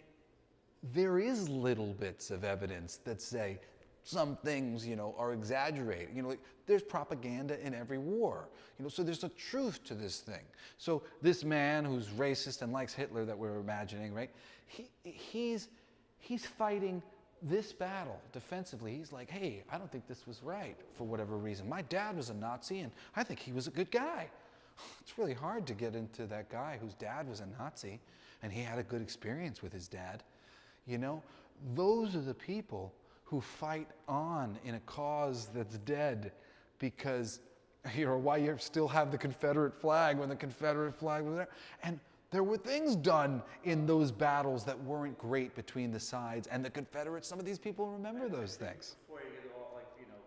there is little bits of evidence that say some things, you know, are exaggerated. You know, like, there's propaganda in every war. You know, so there's a truth to this thing. So this man who's racist and likes Hitler that we're imagining, right? He's fighting this battle defensively. He's like, hey, I don't think this was right for whatever reason. My dad was a Nazi, and I think he was a good guy. It's really hard to get into that guy whose dad was a Nazi, and he had a good experience with his dad. You know, those are the people who fight on in a cause that's dead because, you know, why you still have the Confederate flag when the Confederate flag was there. And there were things done in those battles that weren't great between the sides and the Confederates. Some of these people remember those things. Before you get all, like, you know,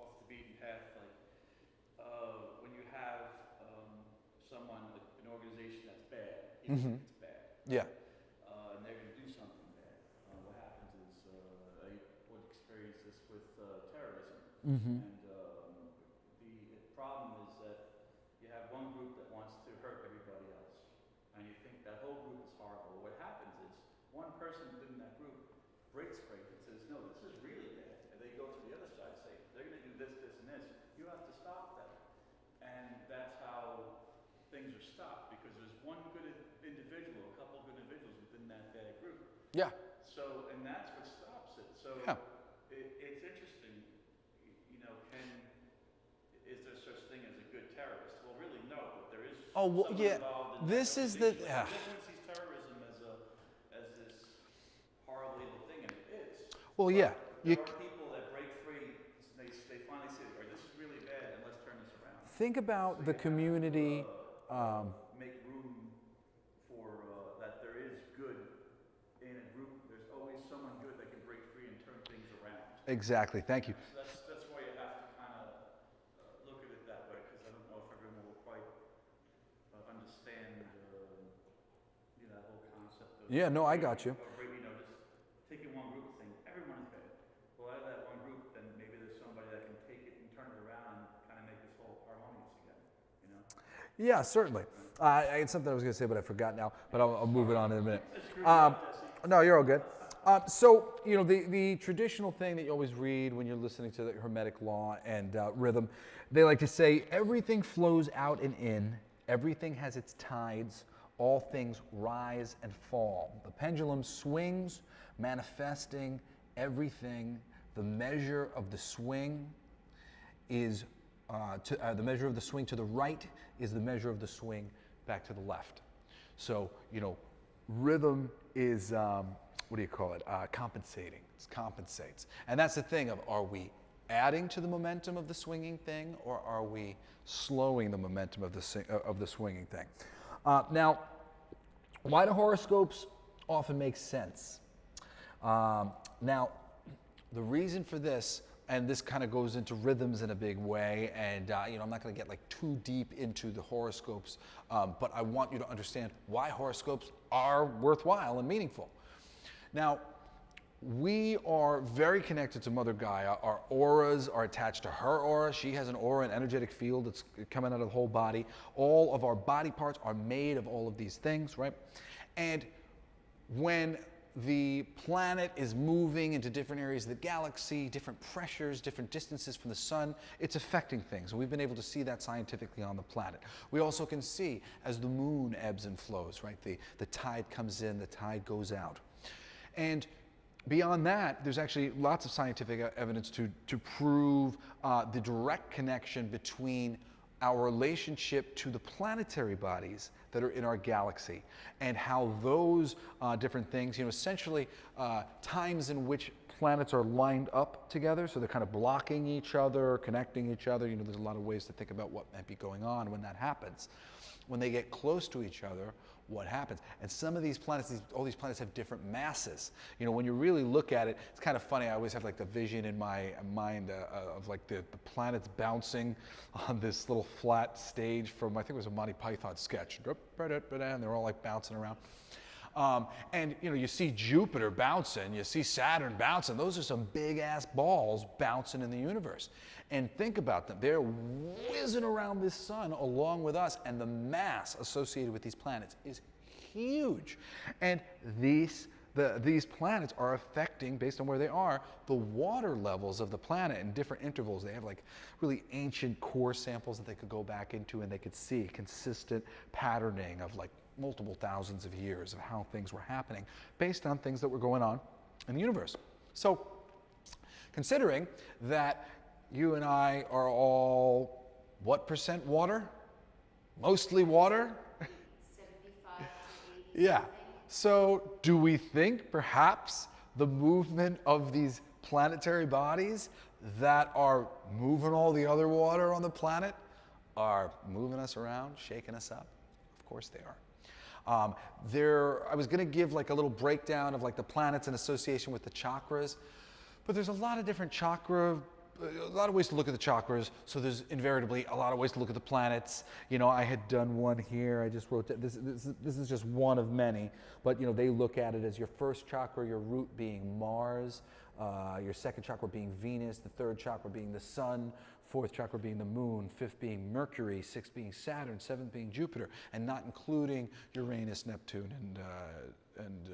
off the beaten path, like, when you have someone, like, an organization that's bad, you know, it's bad. Yeah. And they're going to do something bad. What happens is, I would experience this with terrorism. And the problem is that you have one group that wants to hurt everybody else. And you think that whole group is horrible. What happens is one person within that group breaks free and says, no, this is really bad. And they go to the other side and say, they're going to do this, this, and this. You have to stop them. And that's how things are stopped, because there's one good individual, a couple good individuals within that bad group. Yeah. So, and that's what stops it. So Yeah. it's interesting, you know, is there such thing as a good terrorist? Well, really, no, but there is someone involved in this that. is the, Everyone sees terrorism as this horrible evil thing, and it is. well, yeah. There are people that break free, they finally say, all right, this is really bad, and let's turn this around. Think about the community. Make room for that there is good in a group. There's always someone good that can break free and turn things around. Exactly. Thank you. So that's why you have to kind of look at it that way, because I don't know if everyone will quite understand you know, that whole concept of Yeah, no, I got you. you know, just taking one group and saying everyone is bad. Well, out of that one group, then maybe there's somebody that can take it and turn it around and kind of make this whole harmonious again. You know? Yeah, certainly. I had something I was going to say, but I forgot now. But I'll move it on in a minute. No, you're all good. So, you know, the traditional thing that you always read when you're listening to the Hermetic Law and rhythm, they like to say everything flows out and in, everything has its tides, all things rise and fall. The pendulum swings, manifesting everything. The measure of the swing is the measure of the swing to the right is the measure of the swing back to the left. So, you know, rhythm is what do you call it, compensating. It compensates. And that's the thing of, are we adding to the momentum of the swinging thing, or are we slowing the momentum of the swinging thing? Now, why do horoscopes often make sense? Now, the reason for this, and this kind of goes into rhythms in a big way, and I'm not going to get like too deep into the horoscopes, but I want you to understand why horoscopes are worthwhile and meaningful. Now, we are very connected to Mother Gaia. Our auras are attached to her aura. She has an aura, an energetic field that's coming out of the whole body. All of our body parts are made of all of these things, right? And when the planet is moving into different areas of the galaxy, different pressures, different distances from the sun, it's affecting things. And we've been able to see that scientifically on the planet. We also can see as the moon ebbs and flows, right? The tide comes in, the tide goes out. And beyond that, there's actually lots of scientific evidence to prove the direct connection between our relationship to the planetary bodies that are in our galaxy, and how those different things, essentially times in which planets are lined up together, so they're kind of blocking each other, connecting each other. There's a lot of ways to think about what might be going on when that happens. When they get close to each other, what happens? And some of these planets, all these planets have different masses. When you really look at it, it's kind of funny. I always have like the vision in my mind of like the planets bouncing on this little flat stage from, I think it was a Monty Python sketch. And they're all like bouncing around. And you see Jupiter bouncing, you see Saturn bouncing. Those are some big ass balls bouncing in the universe. And think about them. They're whizzing around this sun along with us, and the mass associated with these planets is huge. And these planets are affecting, based on where they are, the water levels of the planet in different intervals. They have like really ancient core samples that they could go back into, and they could see consistent patterning of like multiple thousands of years of how things were happening based on things that were going on in the universe. So, considering that you and I are all what percent water? Mostly water? 75 to 80. Yeah. So, do we think perhaps the movement of these planetary bodies that are moving all the other water on the planet are moving us around, shaking us up? Of course they are. I was going to give like a little breakdown of like the planets in association with the chakras, but there's a lot of different a lot of ways to look at the chakras. So there's invariably a lot of ways to look at the planets. I had done one here. I just wrote that this is just one of many, but they look at it as your first chakra, your root being Mars, your second chakra being Venus, the third chakra being the sun, fourth chakra being the moon, fifth being Mercury, sixth being Saturn, seventh being Jupiter, and not including Uranus, Neptune, and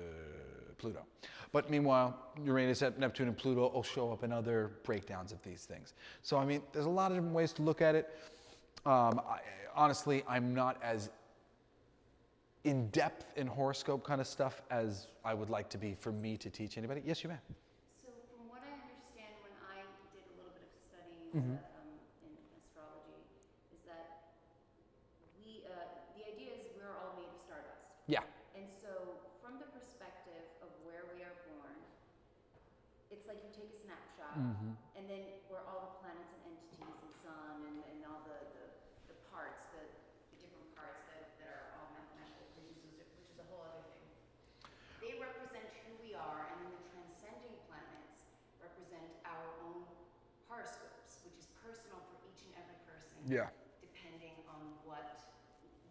Pluto. But meanwhile, Uranus, Neptune, and Pluto will show up in other breakdowns of these things. So, there's a lot of different ways to look at it. Honestly, I'm not as in-depth in horoscope kind of stuff as I would like to be for me to teach anybody. Yes, you may. So from what I understand, when I did a little bit of study in astrology, is that the idea is we're all made of stardust. Yeah. And so from the perspective of where we are born, it's like you take a snapshot, and then where all the planets and entities and sun and all the parts, the different parts that are all mathematical equations, which is a whole other thing. They represent who we are, and then the transcending planets represent our own horoscopes, which is personal for each and every person. Yeah. Depending on where,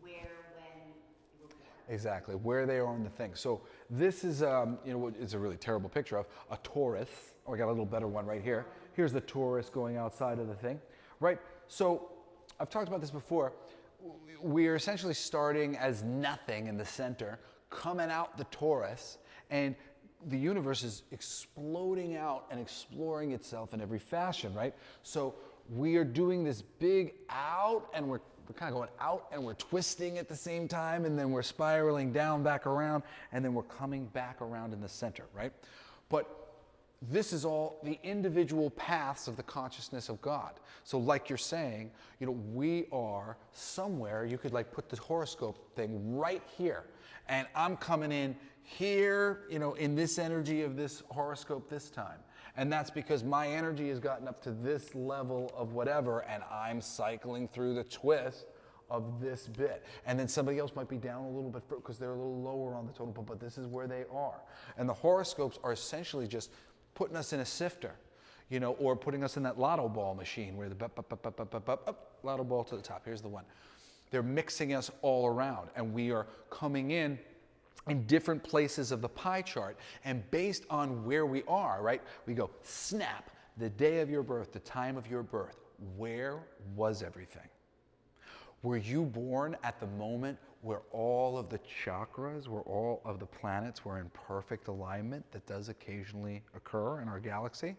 when you were born. Exactly, where they are in the thing. So this is, what is a really terrible picture of a torus. Oh, I got a little better one right here. Here's the torus going outside of the thing, right? So I've talked about this before. We're essentially starting as nothing in the center, coming out the torus, and the universe is exploding out and exploring itself in every fashion, right? So we are doing this big out, and we're kind of going out, and we're twisting at the same time, and then we're spiraling down back around, and then we're coming back around in the center, right? But this is all the individual paths of the consciousness of God. So like you're saying, you know, we are somewhere, you could like put the horoscope thing right here. And I'm coming in here, you know, in this energy of this horoscope this time. And that's because my energy has gotten up to this level of whatever, and I'm cycling through the twist of this bit. And then somebody else might be down a little bit because they're a little lower on the totem pole, but this is where they are. And the horoscopes are essentially just putting us in a sifter, you know, or putting us in that lotto ball machine where the lotto ball to the top. Here's the one. They're mixing us all around, and we are coming in different places of the pie chart, and based on where we are, right, we go, snap, the day of your birth, the time of your birth, where was everything? Were you born at the moment where all of the chakras, where all of the planets were in perfect alignment? That does occasionally occur in our galaxy.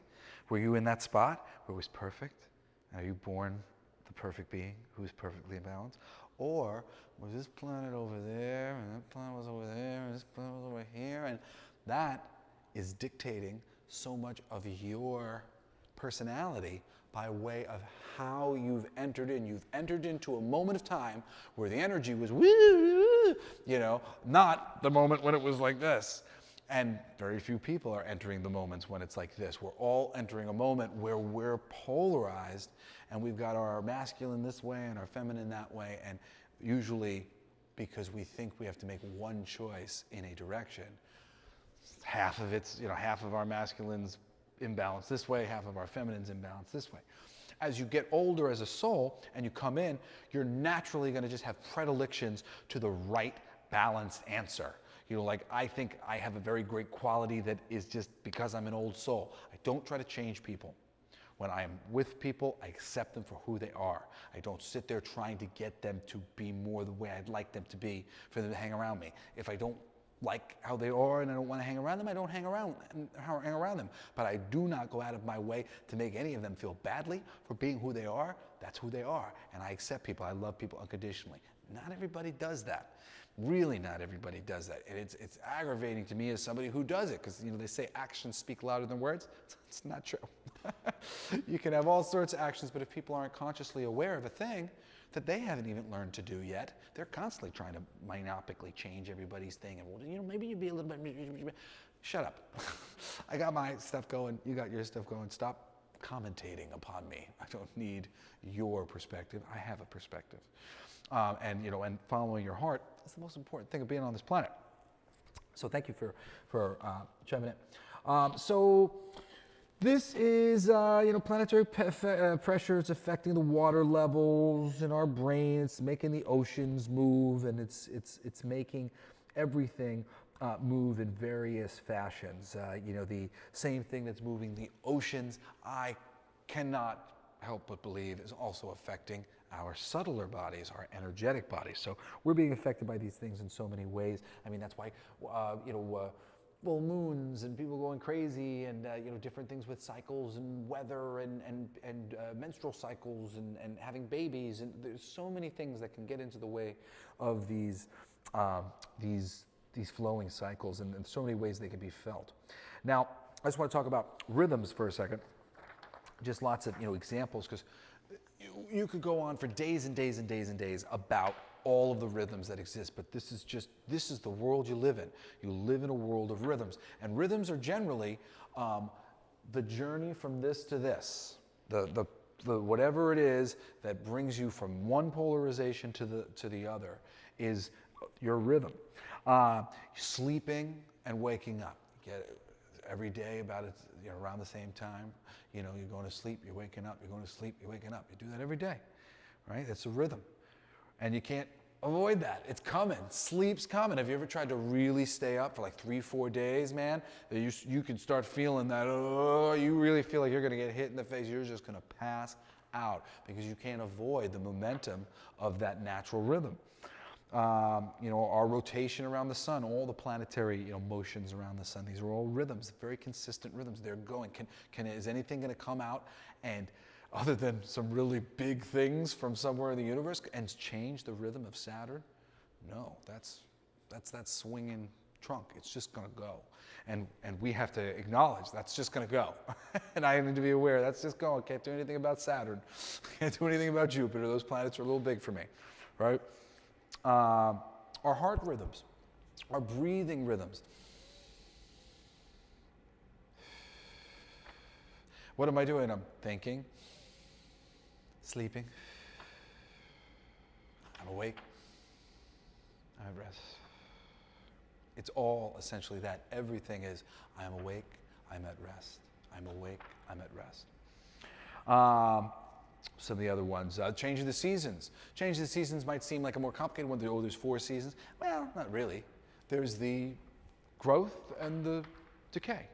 Were you in that spot where it was perfect? Are you born the perfect being who is perfectly balanced? Or was this planet over there, and that planet was over there, and this planet was over here? And that is dictating so much of your personality by way of how you've entered in. You've entered into a moment of time where the energy was woo, you know, not the moment when it was like this. And very few people are entering the moments when it's like this. We're all entering a moment where we're polarized, and we've got our masculine this way and our feminine that way, and usually because we think we have to make one choice in a direction, half of it's, you know, half of our masculines imbalance this way, half of our feminines imbalance this way. As you get older as a soul and you come in, you're naturally going to just have predilections to the right balanced answer. You know, like I think I have a very great quality that is just because I'm an old soul. I don't try to change people. When I am with people, I accept them for who they are. I don't sit there trying to get them to be more the way I'd like them to be for them to hang around me. If I don't like how they are and I don't want to hang around them, I don't hang around them. But I do not go out of my way to make any of them feel badly for being who they are. That's who they are. And I accept people. I love people unconditionally. Not everybody does that. Really, not everybody does that. And it's aggravating to me as somebody who does it, because, you know, they say actions speak louder than words. It's not true. You can have all sorts of actions, but if people aren't consciously aware of a thing that they haven't even learned to do yet, they're constantly trying to myopically change everybody's thing. And, well, you know, maybe you'd be a little bit... Shut up. I got my stuff going. You got your stuff going. Stop commentating upon me. I don't need your perspective. I have a perspective. And, you know, and following your heart is the most important thing of being on this planet. So thank you for chiming in. So this is, you know, planetary pressures affecting the water levels in our brain. It's making the oceans move, and it's making everything move in various fashions. You know, the same thing that's moving the oceans, I cannot help but believe is also affecting our subtler bodies, our energetic bodies. So we're being affected by these things in so many ways. I mean, that's why, you know, full moons and people going crazy, and you know, different things with cycles and weather and menstrual cycles and having babies, and there's so many things that can get into the way of these flowing cycles, and in so many ways they can be felt. Now, I just want to talk about rhythms for a second. Just lots of, you know, examples, because you could go on for days and days and days and days about all of the rhythms that exist, but this is the world you live in. You live in a world of rhythms, and rhythms are generally the journey from this to this, the whatever it is that brings you from one polarization to the other is your rhythm. Sleeping and waking up, you get it every day about it, you know, around the same time. You know, you're going to sleep, you're waking up, you're going to sleep, you're waking up. You do that every day, right? That's a rhythm. And you can't avoid that. It's coming. Sleep's coming. Have you ever tried to really stay up for like 3-4 days, man? You can start feeling that, oh, you really feel like you're going to get hit in the face. You're just going to pass out because you can't avoid the momentum of that natural rhythm. You know, our rotation around the sun, all the planetary, you know, motions around the sun, these are all rhythms, very consistent rhythms. They're going. Is anything going to come out and, other than some really big things from somewhere in the universe, and change the rhythm of Saturn? No, that's that swinging trunk. It's just going to go. And we have to acknowledge that's just going to go. And I need to be aware that's just going. Can't do anything about Saturn. Can't do anything about Jupiter. Those planets are a little big for me, right? Our heart rhythms, our breathing rhythms. What am I doing? I'm thinking, sleeping. I'm awake. I'm at rest. It's all essentially that. Everything is, I'm awake, I'm at rest. I'm awake, I'm at rest. Some of the other ones, changing the seasons. Changing the seasons might seem like a more complicated one. Oh, there's 4 seasons. Well, not really. There's the growth and the decay.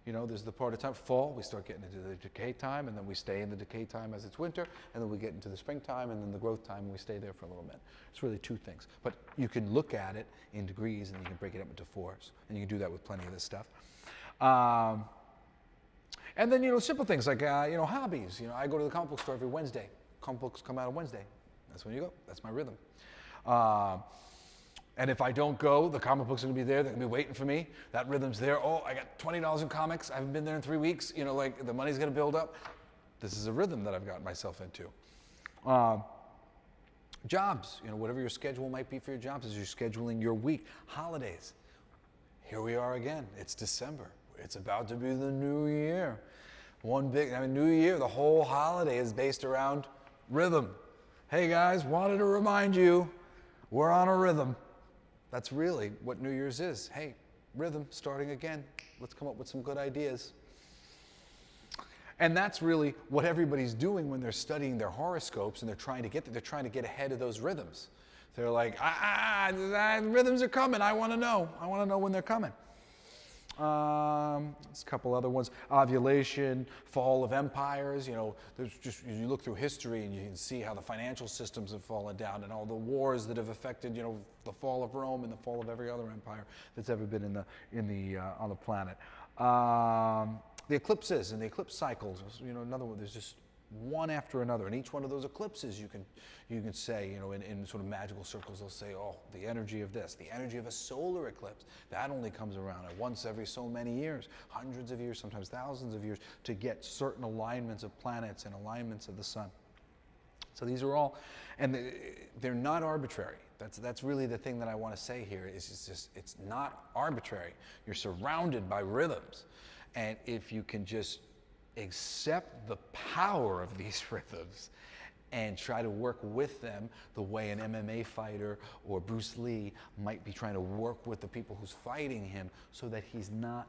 You know, there's the part of time, fall, we start getting into the decay time, and then we stay in the decay time as it's winter, and then we get into the springtime, and then the growth time, and we stay there for a little bit. It's really 2 things. But you can look at it in degrees, and you can break it up into 4s, and you can do that with plenty of this stuff. And then, you know, simple things like, you know, hobbies. You know, I go to the comic book store every Wednesday. Comic books come out on Wednesday. That's when you go. That's my rhythm. And if I don't go, the comic books are going to be there. They're going to be waiting for me. That rhythm's there. Oh, I got $20 in comics. I haven't been there in 3 weeks. You know, like the money's going to build up. This is a rhythm that I've gotten myself into. Jobs, you know, whatever your schedule might be for your jobs, as you're scheduling your week. Holidays. Here we are again. It's December. It's about to be the new year. New year, the whole holiday is based around rhythm. Hey guys, wanted to remind you, we're on a rhythm. That's really what New Year's is. Hey, rhythm, starting again. Let's come up with some good ideas. And that's really what everybody's doing when they're studying their horoscopes and they're trying to get ahead of those rhythms. They're like, rhythms are coming. I want to know. I want to know when they're coming. There's a couple other ones. Ovulation, fall of empires. You know, there's just, you look through history and you can see how the financial systems have fallen down and all the wars that have affected, you know, the fall of Rome and the fall of every other empire that's ever been on the planet. The eclipses and the eclipse cycles. You know, another one. There's just one after another, and each one of those eclipses you can say, you know, in sort of magical circles, they'll say, oh, the energy of this, the energy of a solar eclipse, that only comes around once every so many years, hundreds of years, sometimes thousands of years, to get certain alignments of planets and alignments of the sun. So these are all, and they're not arbitrary. That's really the thing that I want to say here, is it's not arbitrary. You're surrounded by rhythms, and if you can just accept the power of these rhythms and try to work with them the way an MMA fighter or Bruce Lee might be trying to work with the people who's fighting him, so that he's not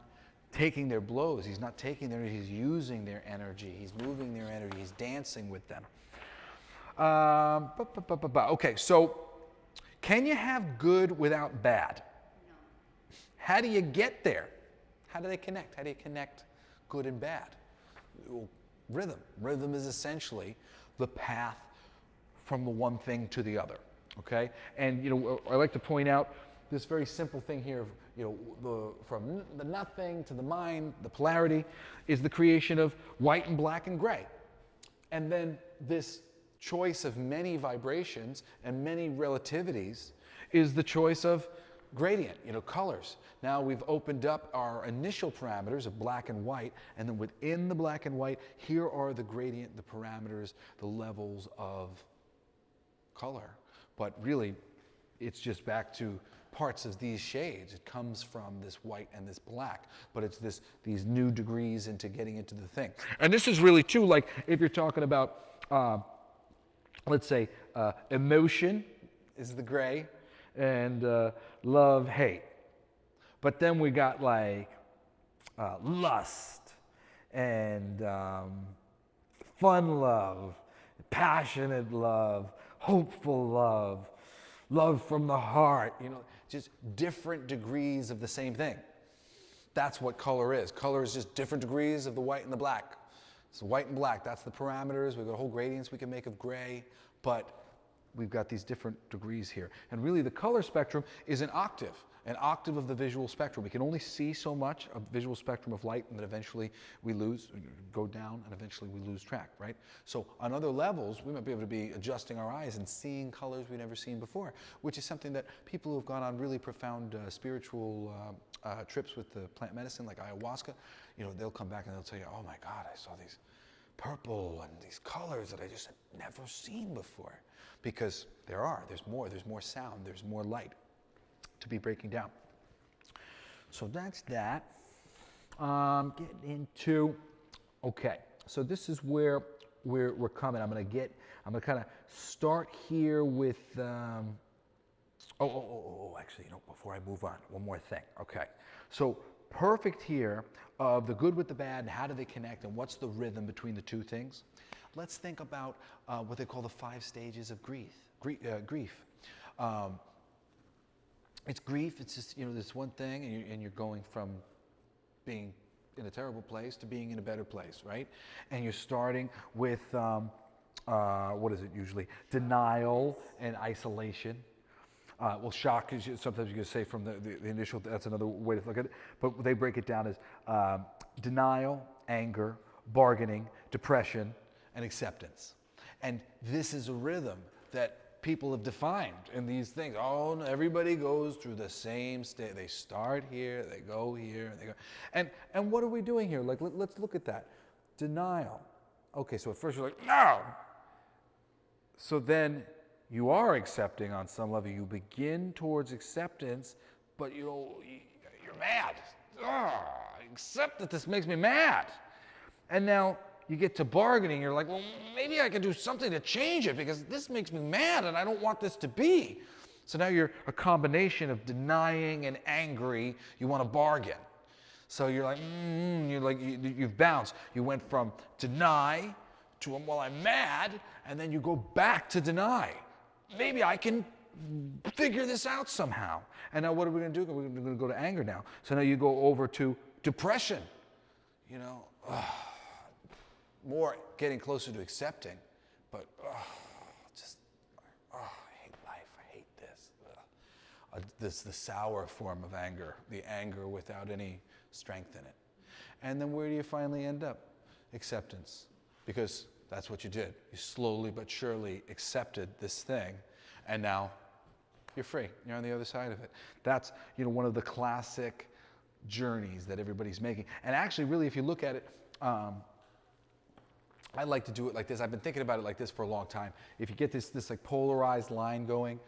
taking their blows, he's not taking their energy, he's using their energy, he's moving their energy, he's dancing with them. Okay, so can you have good without bad? No. How do you get there? How do they connect? How do you connect good and bad? Rhythm. Rhythm is essentially the path from the one thing to the other. Okay, and you know, I like to point out this very simple thing here. You know, from the nothing to the mind, the polarity is the creation of white and black and gray, and then this choice of many vibrations and many relativities is the choice of gradient, you know, colors. Now we've opened up our initial parameters of black and white, and then within the black and white, here are the gradient, the parameters, the levels of color. But really, it's just back to parts of these shades. It comes from this white and this black, but it's these new degrees into getting into the thing. And this is really too, like if you're talking about, let's say, emotion is the gray, and love, hate. But then we got like lust and fun love, passionate love, hopeful love, love from the heart, you know, just different degrees of the same thing. That's what color is. Color is just different degrees of the white and the black. So white and black, that's the parameters. We've got whole gradients we can make of gray, but we've got these different degrees here. And really the color spectrum is an octave. an octave of the visual spectrum. We can only see so much of visual spectrum of light, and then eventually we go down, and eventually we lose track, right? So on other levels, we might be able to be adjusting our eyes and seeing colors we've never seen before, which is something that people who have gone on really profound spiritual trips with the plant medicine, like ayahuasca, they'll come back and they'll tell you, oh my God, I saw these purple and these colors that I just had never seen before. Because there's more sound, there's more light to be breaking down. So that's that. Getting into, okay, so this is where we're coming. I'm gonna kind of start here with, actually, before I move on, one more thing, okay. So perfect here of the good with the bad and how do they connect and what's the rhythm between the two things. Let's think about what they call the 5 stages of grief. It's grief, it's just, this one thing, and you're going from being in a terrible place to being in a better place, right? And you're starting with, what is it usually? Denial and isolation. Well, shock is sometimes you can say from the initial, that's another way to look at it, but they break it down as denial, anger, bargaining, depression, and acceptance. And this is a rhythm that people have defined in these things. Oh, no, everybody goes through the same state. They start here, they go here, and they go. And what are we doing here? Like, let's look at that. Denial. Okay, so at first you're like, no. So then you are accepting on some level. You begin towards acceptance, but you're mad. I accept that this makes me mad. And now you get to bargaining, you're like, well, maybe I can do something to change it because this makes me mad and I don't want this to be. So now you're a combination of denying and angry, you want to bargain. So you're like, you've bounced. You went from deny to, well, I'm mad, and then you go back to deny. Maybe I can figure this out somehow. And now what are we going to do? We're going to go to anger now. So now you go over to depression. More getting closer to accepting, but I hate life, I hate this. This is the sour form of anger, the anger without any strength in it. And then where do you finally end up? Acceptance, because that's what you did. You slowly but surely accepted this thing, and now you're free. You're on the other side of it. That's one of the classic journeys that everybody's making. And actually, really, if you look at it, I like to do it like this. I've been thinking about it like this for a long time. If you get this like polarized line going,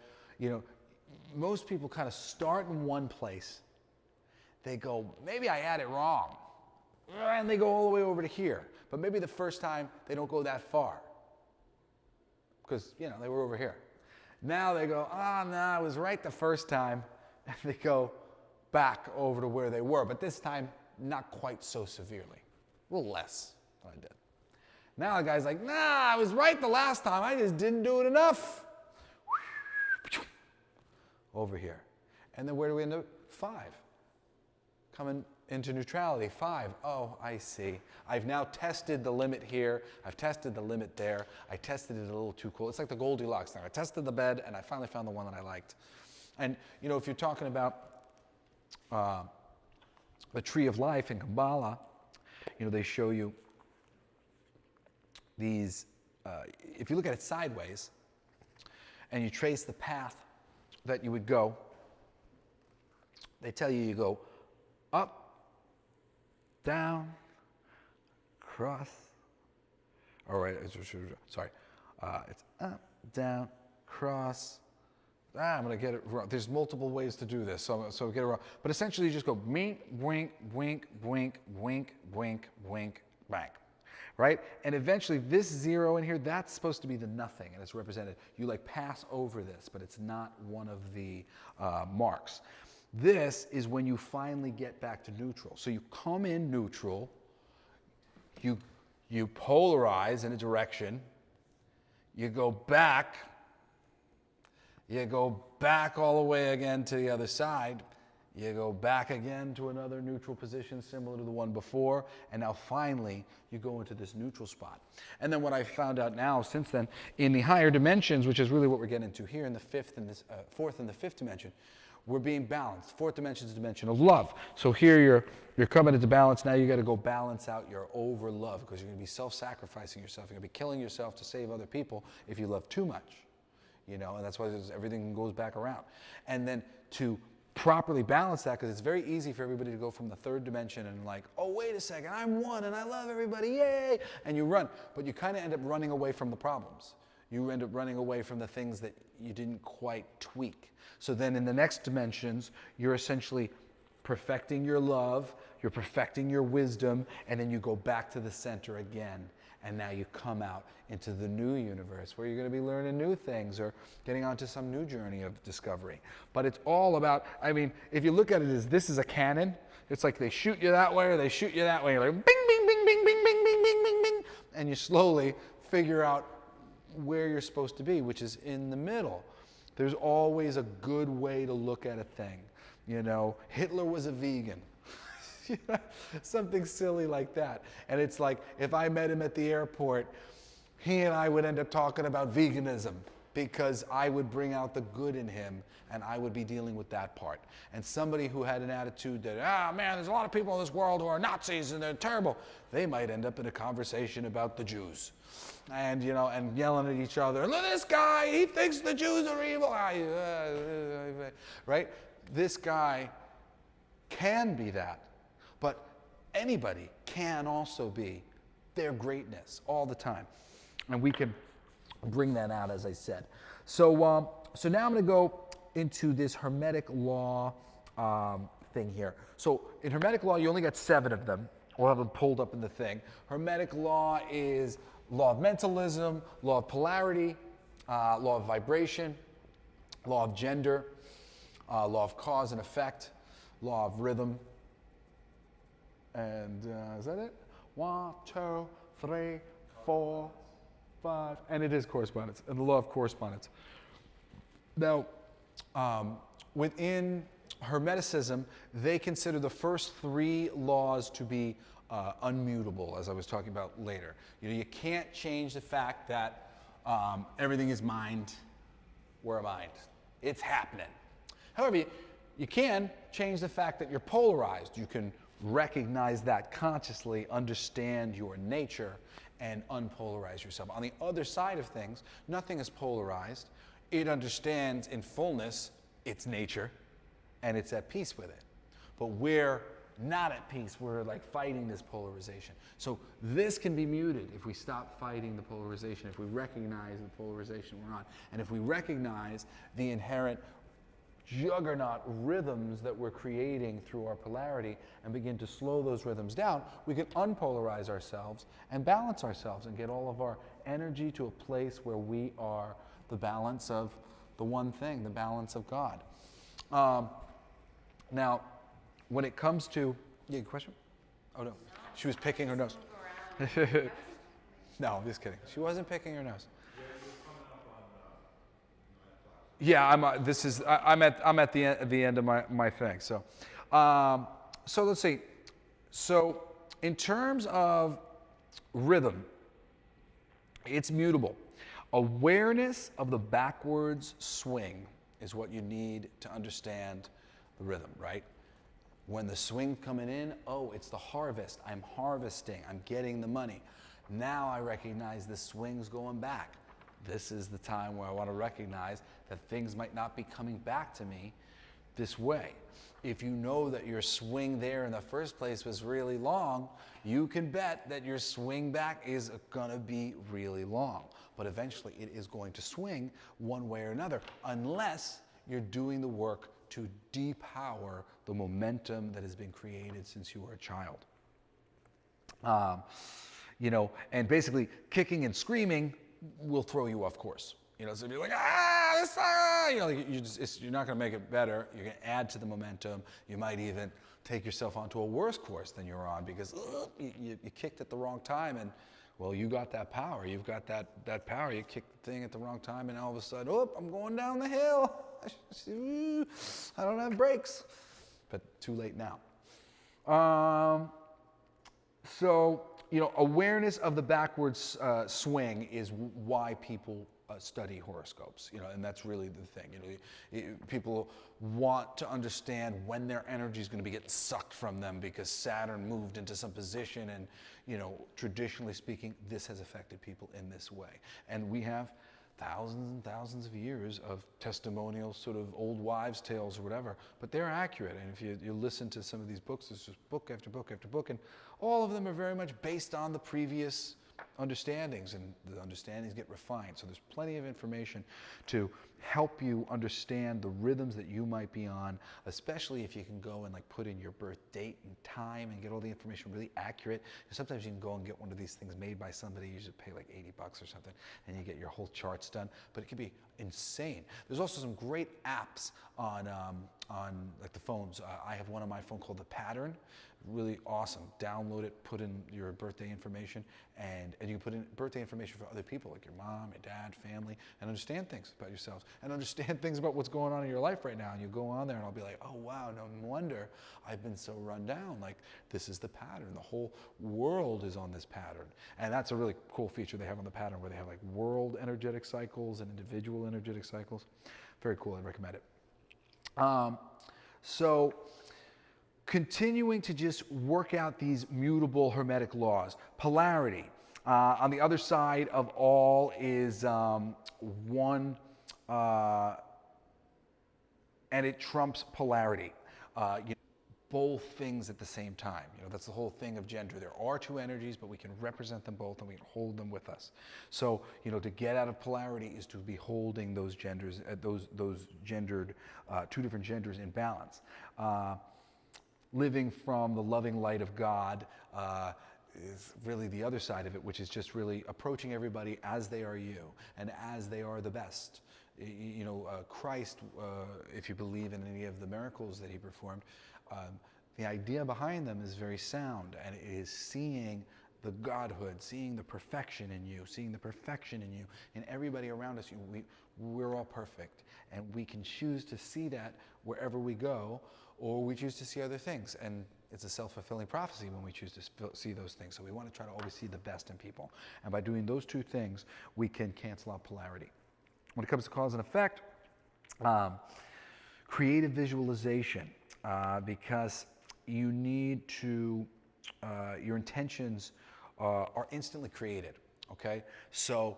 most people kind of start in one place. They go, maybe I had it wrong. And they go all the way over to here. But maybe the first time they don't go that far. Because, they were over here. Now they go, no, I was right the first time. And they go back over to where they were. But this time, not quite so severely. A little less than I did. Now the guy's like, nah, I was right the last time. I just didn't do it enough. Over here. And then where do we end up? 5. Coming into neutrality. 5. Oh, I see. I've now tested the limit here. I've tested the limit there. I tested it a little too cool. It's like the Goldilocks thing. I tested the bed, and I finally found the one that I liked. And, if you're talking about the tree of life in Kabbalah, they show you these, if you look at it sideways and you trace the path that you would go, they tell you go up, down, cross, all right, sorry, it's up, down, cross, I'm going to get it wrong. There's multiple ways to do this, so get it wrong. But essentially you just go wink, wink, wink, wink, wink, wink, wink, bank. Right? And eventually this 0 in here, that's supposed to be the nothing, and it's represented. You like pass over this, but it's not one of the marks. This is when you finally get back to neutral. So you come in neutral, you polarize in a direction, you go back all the way again to the other side, you go back again to another neutral position similar to the one before, and now finally you go into this neutral spot. And then what I found out now since then, in the higher dimensions, which is really what we're getting into here in the fourth and the fifth dimension, We're being balanced. Fourth dimension is the dimension of love. So here you're coming into balance. Now you got to go balance out your over love, because you're going to be self-sacrificing yourself. You're going to be killing yourself to save other people if you love too much. You know, and that's why everything goes back around. And then to properly balance that, because it's very easy for everybody to go from the third dimension and like, oh, wait a second, I'm one and I love everybody, yay! And you run, but you kind of end up running away from the problems. You end up running away from the things that you didn't quite tweak. So then in the next dimensions, you're essentially perfecting your love, you're perfecting your wisdom, and then you go back to the center again. And now you come out into the new universe where you're going to be learning new things or getting onto some new journey of discovery. But it's all about, I mean, if you look at it as this is a cannon, it's like they shoot you that way or they shoot you that way. You're like, bing, bing, bing, bing, bing, bing, bing, bing, bing, bing. And you slowly figure out where you're supposed to be, which is in the middle. There's always a good way to look at a thing. You know, Hitler was a vegan. Something silly like that. And it's like, if I met him at the airport, he and I would end up talking about veganism, because I would bring out the good in him and I would be dealing with that part. And somebody who had an attitude that, man, there's a lot of people in this world who are Nazis and they're terrible, they might end up in a conversation about the Jews. And, you know, and yelling at each other, look at this guy, he thinks the Jews are evil. Right? This guy can be that. But anybody can also be their greatness all the time. And we can bring that out, as I said. So so now I'm going to go into this Hermetic Law thing here. So in Hermetic Law, you only got 7 of them. We'll have them pulled up in the thing. Hermetic Law is law of mentalism, law of polarity, law of vibration, law of gender, law of cause and effect, law of rhythm. And is that it? 1, 2, 3, 4, 5. And it is correspondence, and the law of correspondence. Now, within Hermeticism, they consider the first 3 laws to be unmutable, as I was talking about later. You know, you can't change the fact that everything is mind. We're a mind. It's happening. However, you can change the fact that you're polarized. You can recognize that consciously, understand your nature, and unpolarize yourself. On the other side of things, nothing is polarized. It understands in fullness its nature, and it's at peace with it. But we're not at peace. We're like fighting this polarization. So this can be muted if we stop fighting the polarization, if we recognize the polarization we're on, and if we recognize the inherent juggernaut rhythms that we're creating through our polarity and begin to slow those rhythms down, we can unpolarize ourselves and balance ourselves and get all of our energy to a place where we are the balance of the one thing, the balance of God. Now, when it comes to, yeah, question? Oh no, she was picking her nose. No, I'm just kidding. She wasn't picking her nose. Yeah, I'm at the end of my thing. So, so let's see. So, in terms of rhythm, it's mutable. Awareness of the backwards swing is what you need to understand the rhythm, right? When the swing coming in, oh, it's the harvest. I'm harvesting. I'm getting the money. Now I recognize the swing's going back. This is the time where I want to recognize that things might not be coming back to me this way. If you know that your swing there in the first place was really long, you can bet that your swing back is going to be really long. But eventually it is going to swing one way or another, unless you're doing the work to depower the momentum that has been created since you were a child. You know, and basically kicking and screaming will throw you off course. You know, so if you're like, you know, you're not going to make it better. You're going to add to the momentum. You might even take yourself onto a worse course than you're on because you kicked at the wrong time, and well, you got that power. You've got that power. You kicked the thing at the wrong time, and all of a sudden, oh, I'm going down the hill. I don't have brakes, but too late now. So, you know, awareness of the backwards swing is why people study horoscopes, and that's really the thing. People want to understand when their energy is going to be getting sucked from them because Saturn moved into some position, and traditionally speaking, this has affected people in this way. And we have thousands and thousands of years of testimonials, sort of old wives' tales or whatever, but they're accurate. And if you listen to some of these books, it's just book after book after book, and all of them are very much based on the previous understandings, and the understandings get refined. So there's plenty of information to help you understand the rhythms that you might be on, especially if you can go and put in your birth date and time and get all the information really accurate. And sometimes you can go and get one of these things made by somebody. You should pay like $80 or something, and you get your whole charts done. But it can be insane. There's also some great apps on like the phones. I have one on my phone called The Pattern. Really awesome. Download it, put in your birthday information, and you can put in birthday information for other people, like your mom, your dad, family, and understand things about yourselves, and understand things about what's going on in your life right now. And you go on there, and I'll be like, oh wow, no wonder I've been so run down. Like, this is the pattern. The whole world is on this pattern. And that's a really cool feature they have on The Pattern, where they have like world energetic cycles and individual energetic cycles. Very cool. I recommend it. So continuing to just work out these mutable Hermetic laws. Polarity. On the other side of all is one, and it trumps polarity. Both things at the same time. That's the whole thing of gender. There are two energies, but we can represent them both, and we can hold them with us. So, to get out of polarity is to be holding those genders, those gendered, two different genders in balance. Living from the loving light of God is really the other side of it, which is just really approaching everybody as they are you and as they are the best. Christ, if you believe in any of the miracles that he performed, the idea behind them is very sound, and it is seeing the godhood, seeing the perfection in you, seeing the perfection in you, in everybody around us. We're all perfect, and we can choose to see that wherever we go, or we choose to see other things. And it's a self-fulfilling prophecy when we choose to see those things. So we want to try to always see the best in people. And by doing those two things, we can cancel out polarity. When it comes to cause and effect, creative visualization, because you need to, your intentions are instantly created, okay? So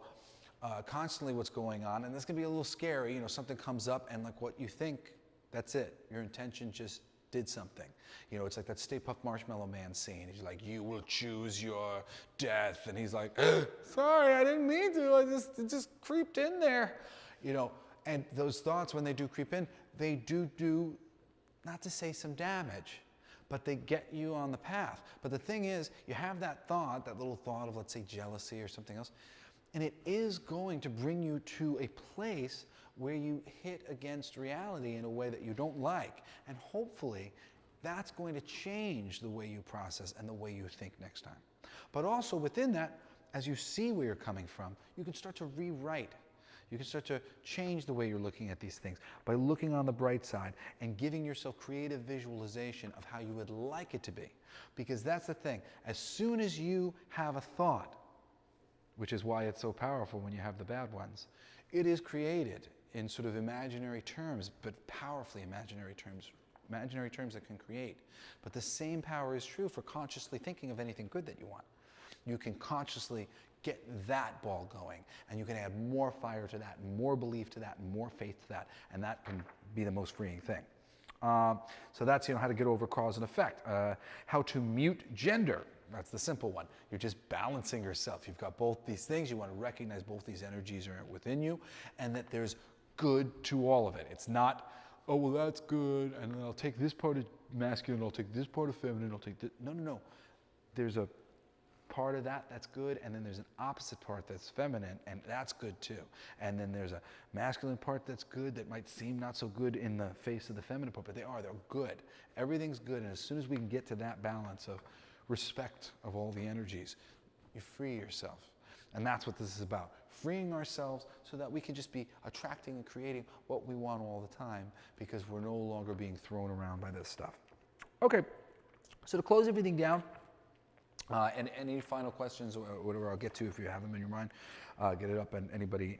constantly what's going on, and this can be a little scary, something comes up and like what you think, that's it. Your intention just did something. It's like that Stay Puft Marshmallow Man scene. He's like, you will choose your death. And he's like, sorry, I didn't mean to. It just creeped in there. And those thoughts, when they do creep in, they do, not to say some damage, but they get you on the path. But the thing is, you have that thought, that little thought of, let's say, jealousy or something else, and it is going to bring you to a place where you hit against reality in a way that you don't like. And hopefully, that's going to change the way you process and the way you think next time. But also within that, as you see where you're coming from, you can start to rewrite. You can start to change the way you're looking at these things by looking on the bright side and giving yourself creative visualization of how you would like it to be. Because that's the thing. As soon as you have a thought, which is why it's so powerful when you have the bad ones, it is created in sort of imaginary terms, but powerfully imaginary terms that can create. But the same power is true for consciously thinking of anything good that you want. You can consciously get that ball going, and you can add more fire to that, more belief to that, more faith to that, and that can be the most freeing thing. So that's how to get over cause and effect. How to mute gender. That's the simple one. You're just balancing yourself. You've got both these things. You want to recognize both these energies are within you, and that there's good to all of it. It's not, oh, well, that's good, and then I'll take this part of masculine, I'll take this part of feminine, I'll take this. No. There's a part of that that's good, and then there's an opposite part that's feminine, and that's good too. And then there's a masculine part that's good that might seem not so good in the face of the feminine part, but they're good. Everything's good, and as soon as we can get to that balance of respect of all the energies, you free yourself. And that's what this is about. Freeing ourselves so that we can just be attracting and creating what we want all the time, because we're no longer being thrown around by this stuff. Okay, so to close everything down, And any final questions or whatever I'll get to if you have them in your mind, get it up and anybody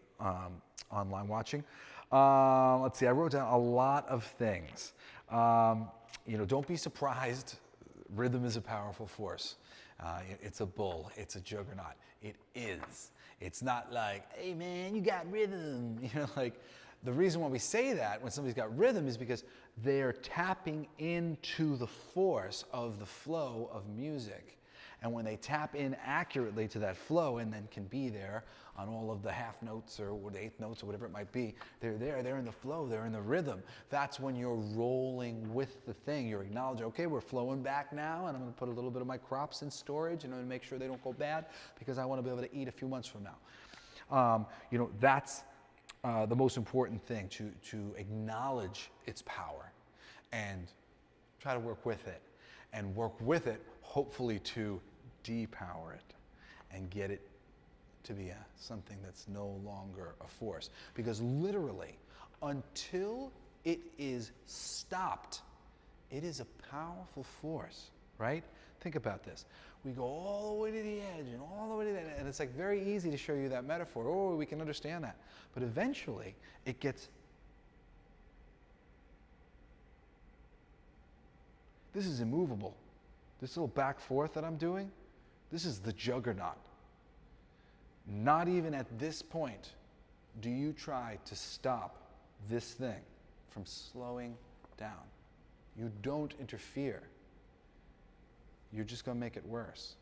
online watching. Let's see, I wrote down a lot of things. Don't be surprised. Rhythm is a powerful force. It's a bull, it's a juggernaut. It is. It's not like, hey man, you got rhythm. The reason why we say that when somebody's got rhythm is because they're tapping into the force of the flow of music. And when they tap in accurately to that flow and then can be there on all of the half notes or the eighth notes or whatever it might be, they're in the flow, they're in the rhythm. That's when you're rolling with the thing. You're acknowledging, okay, we're flowing back now, and I'm going to put a little bit of my crops in storage and I'm going to make sure they don't go bad because I want to be able to eat a few months from now. That's the most important thing, to acknowledge its power and try to work with it. And work with it, hopefully, to depower it and get it to be something that's no longer a force. Because literally, until it is stopped, it is a powerful force, right? Think about this. We go all the way to the edge and all the way to the end, and it's like very easy to show you that metaphor. Oh, we can understand that. But eventually, it gets... This is immovable. This little back forth that I'm doing, this is the juggernaut. Not even at this point do you try to stop this thing from slowing down. You don't interfere. You're just going to make it worse.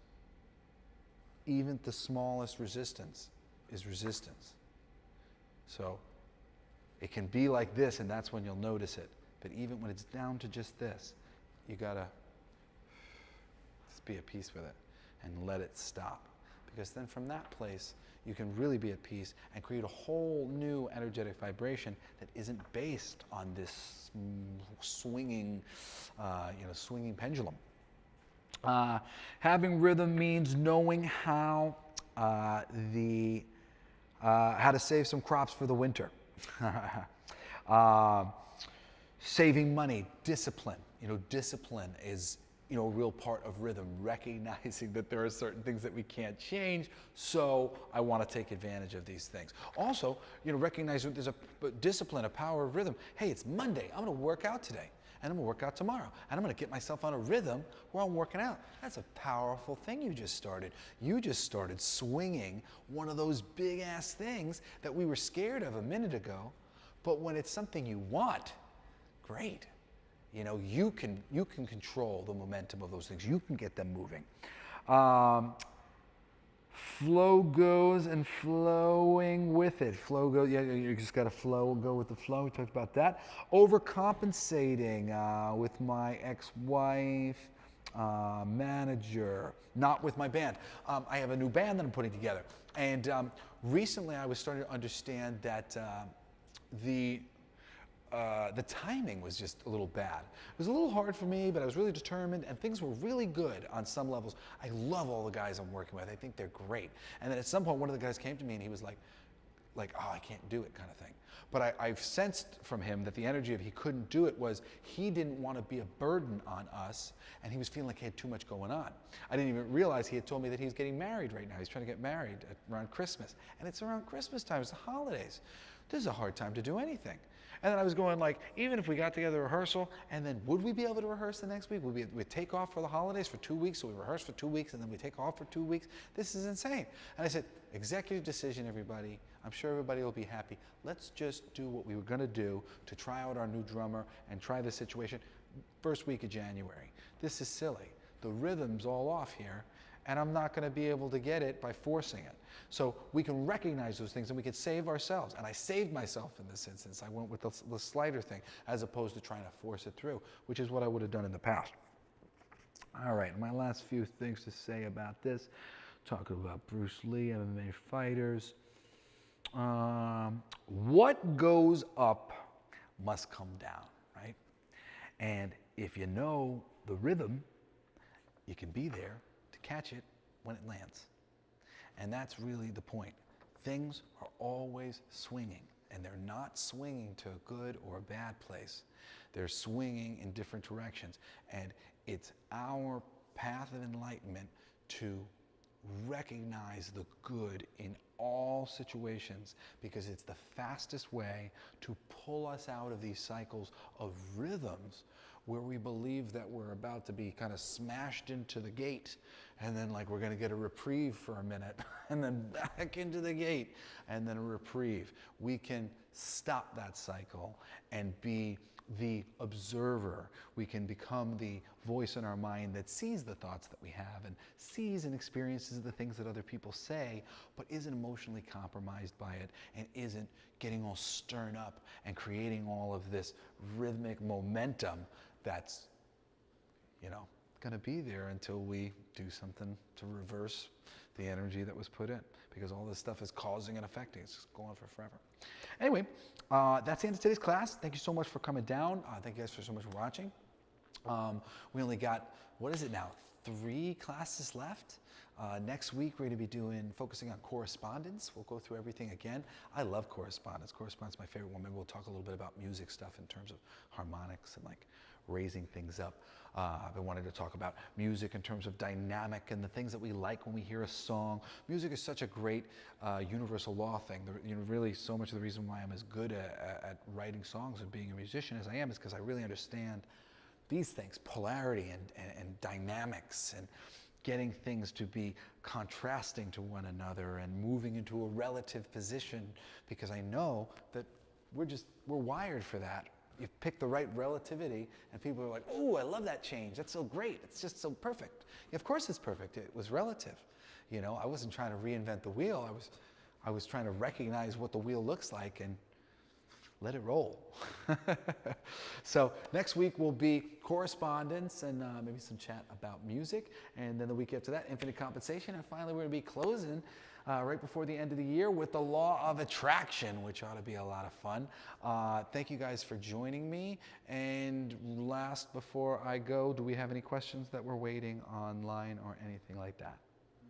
Even the smallest resistance is resistance. So it can be like this, and that's when you'll notice it. But even when it's down to just this, you gotta just be at peace with it and let it stop. Because then from that place, you can really be at peace and create a whole new energetic vibration that isn't based on this swinging pendulum. Having rhythm means knowing how to save some crops for the winter. Saving money, discipline. Discipline is, a real part of rhythm, recognizing that there are certain things that we can't change, so I want to take advantage of these things. Also, recognize that there's a discipline, a power of rhythm. Hey, it's Monday, I'm going to work out today, and I'm going to work out tomorrow, and I'm going to get myself on a rhythm where I'm working out. That's a powerful thing you just started. You just started swinging one of those big-ass things that we were scared of a minute ago, but when it's something you want, great. You can control the momentum of those things. You can get them moving. Flow goes and flowing with it. Flow goes, you just got to flow and go with the flow. We talked about that. Overcompensating with my ex-wife, manager, not with my band. I have a new band that I'm putting together. And recently I was starting to understand that the timing was just a little bad. It was a little hard for me, but I was really determined, and things were really good on some levels. I love all the guys I'm working with. I think they're great. And then at some point, one of the guys came to me, and he was like, oh, I can't do it kind of thing. But I've sensed from him that the energy of he couldn't do it was he didn't want to be a burden on us, and he was feeling like he had too much going on. I didn't even realize he had told me that he's getting married right now. He's trying to get married around Christmas. And it's around Christmas time. It's the holidays. This is a hard time to do anything. And then I was going even if we got together rehearsal, and then would we be able to rehearse the next week? Would we take off for the holidays for 2 weeks, so we rehearse for 2 weeks, and then we take off for 2 weeks? This is insane. And I said, executive decision, everybody. I'm sure everybody will be happy. Let's just do what we were going to do to try out our new drummer and try this situation first week of January. This is silly. The rhythm's all off here, and I'm not going to be able to get it by forcing it. So we can recognize those things, and we can save ourselves. And I saved myself in this instance. I went with the slider thing as opposed to trying to force it through, which is what I would have done in the past. All right, my last few things to say about this. Talking about Bruce Lee, MMA fighters. What goes up must come down, right? And if you know the rhythm, you can be there to catch it when it lands. And that's really the point. Things are always swinging, and they're not swinging to a good or a bad place. They're swinging in different directions, and it's our path of enlightenment to recognize the good in all situations, because it's the fastest way to pull us out of these cycles of rhythms where we believe that we're about to be kind of smashed into the gate, and then like we're going to get a reprieve for a minute and then back into the gate and then a reprieve. We can stop that cycle and be the observer. We can become the voice in our mind that sees the thoughts that we have and sees and experiences the things that other people say, but isn't emotionally compromised by it and isn't getting all stirred up and creating all of this rhythmic momentum that's, you know, going to be there until we do something to reverse the energy that was put in, because all this stuff is causing and affecting. It's just going for forever. Anyway, that's the end of today's class. Thank you so much for coming down. Thank you guys for so much for watching. We only got, what is it now, 3 classes left. Next week we're going to be focusing on correspondence. We'll go through everything again. I love correspondence. Correspondence is my favorite one. Maybe we'll talk a little bit about music stuff in terms of harmonics and like raising things up. I've been wanting to talk about music in terms of dynamic and the things that we like when we hear a song. Music is such a great universal law thing. Really, so much of the reason why I'm as good at writing songs and being a musician as I am is because I really understand these things, polarity and dynamics, and getting things to be contrasting to one another and moving into a relative position, because I know that we're wired for that. You pick the right relativity and people are like, oh, I love that change. That's so great. It's just so perfect. Of course it's perfect. It was relative. You know, I wasn't trying to reinvent the wheel. I was trying to recognize what the wheel looks like and let it roll. So next week will be correspondence and maybe some chat about music. And then the week after that, infinite compensation. And finally, we're going to be closing right before the end of the year with the law of attraction, which ought to be a lot of fun. Thank you guys for joining me. And last, before I go, do we have any questions that we're waiting online or anything like that?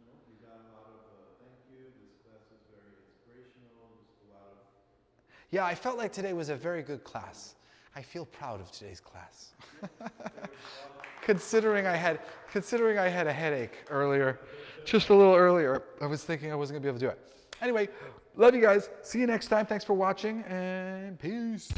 No, we got a lot of thank you. This class is very inspirational. Just a lot of... Yeah, I felt like today was a very good class. I feel proud of today's class. Considering I had a headache earlier, just a little earlier, I was thinking I wasn't gonna be able to do it. Anyway, love you guys. See you next time. Thanks for watching, and peace.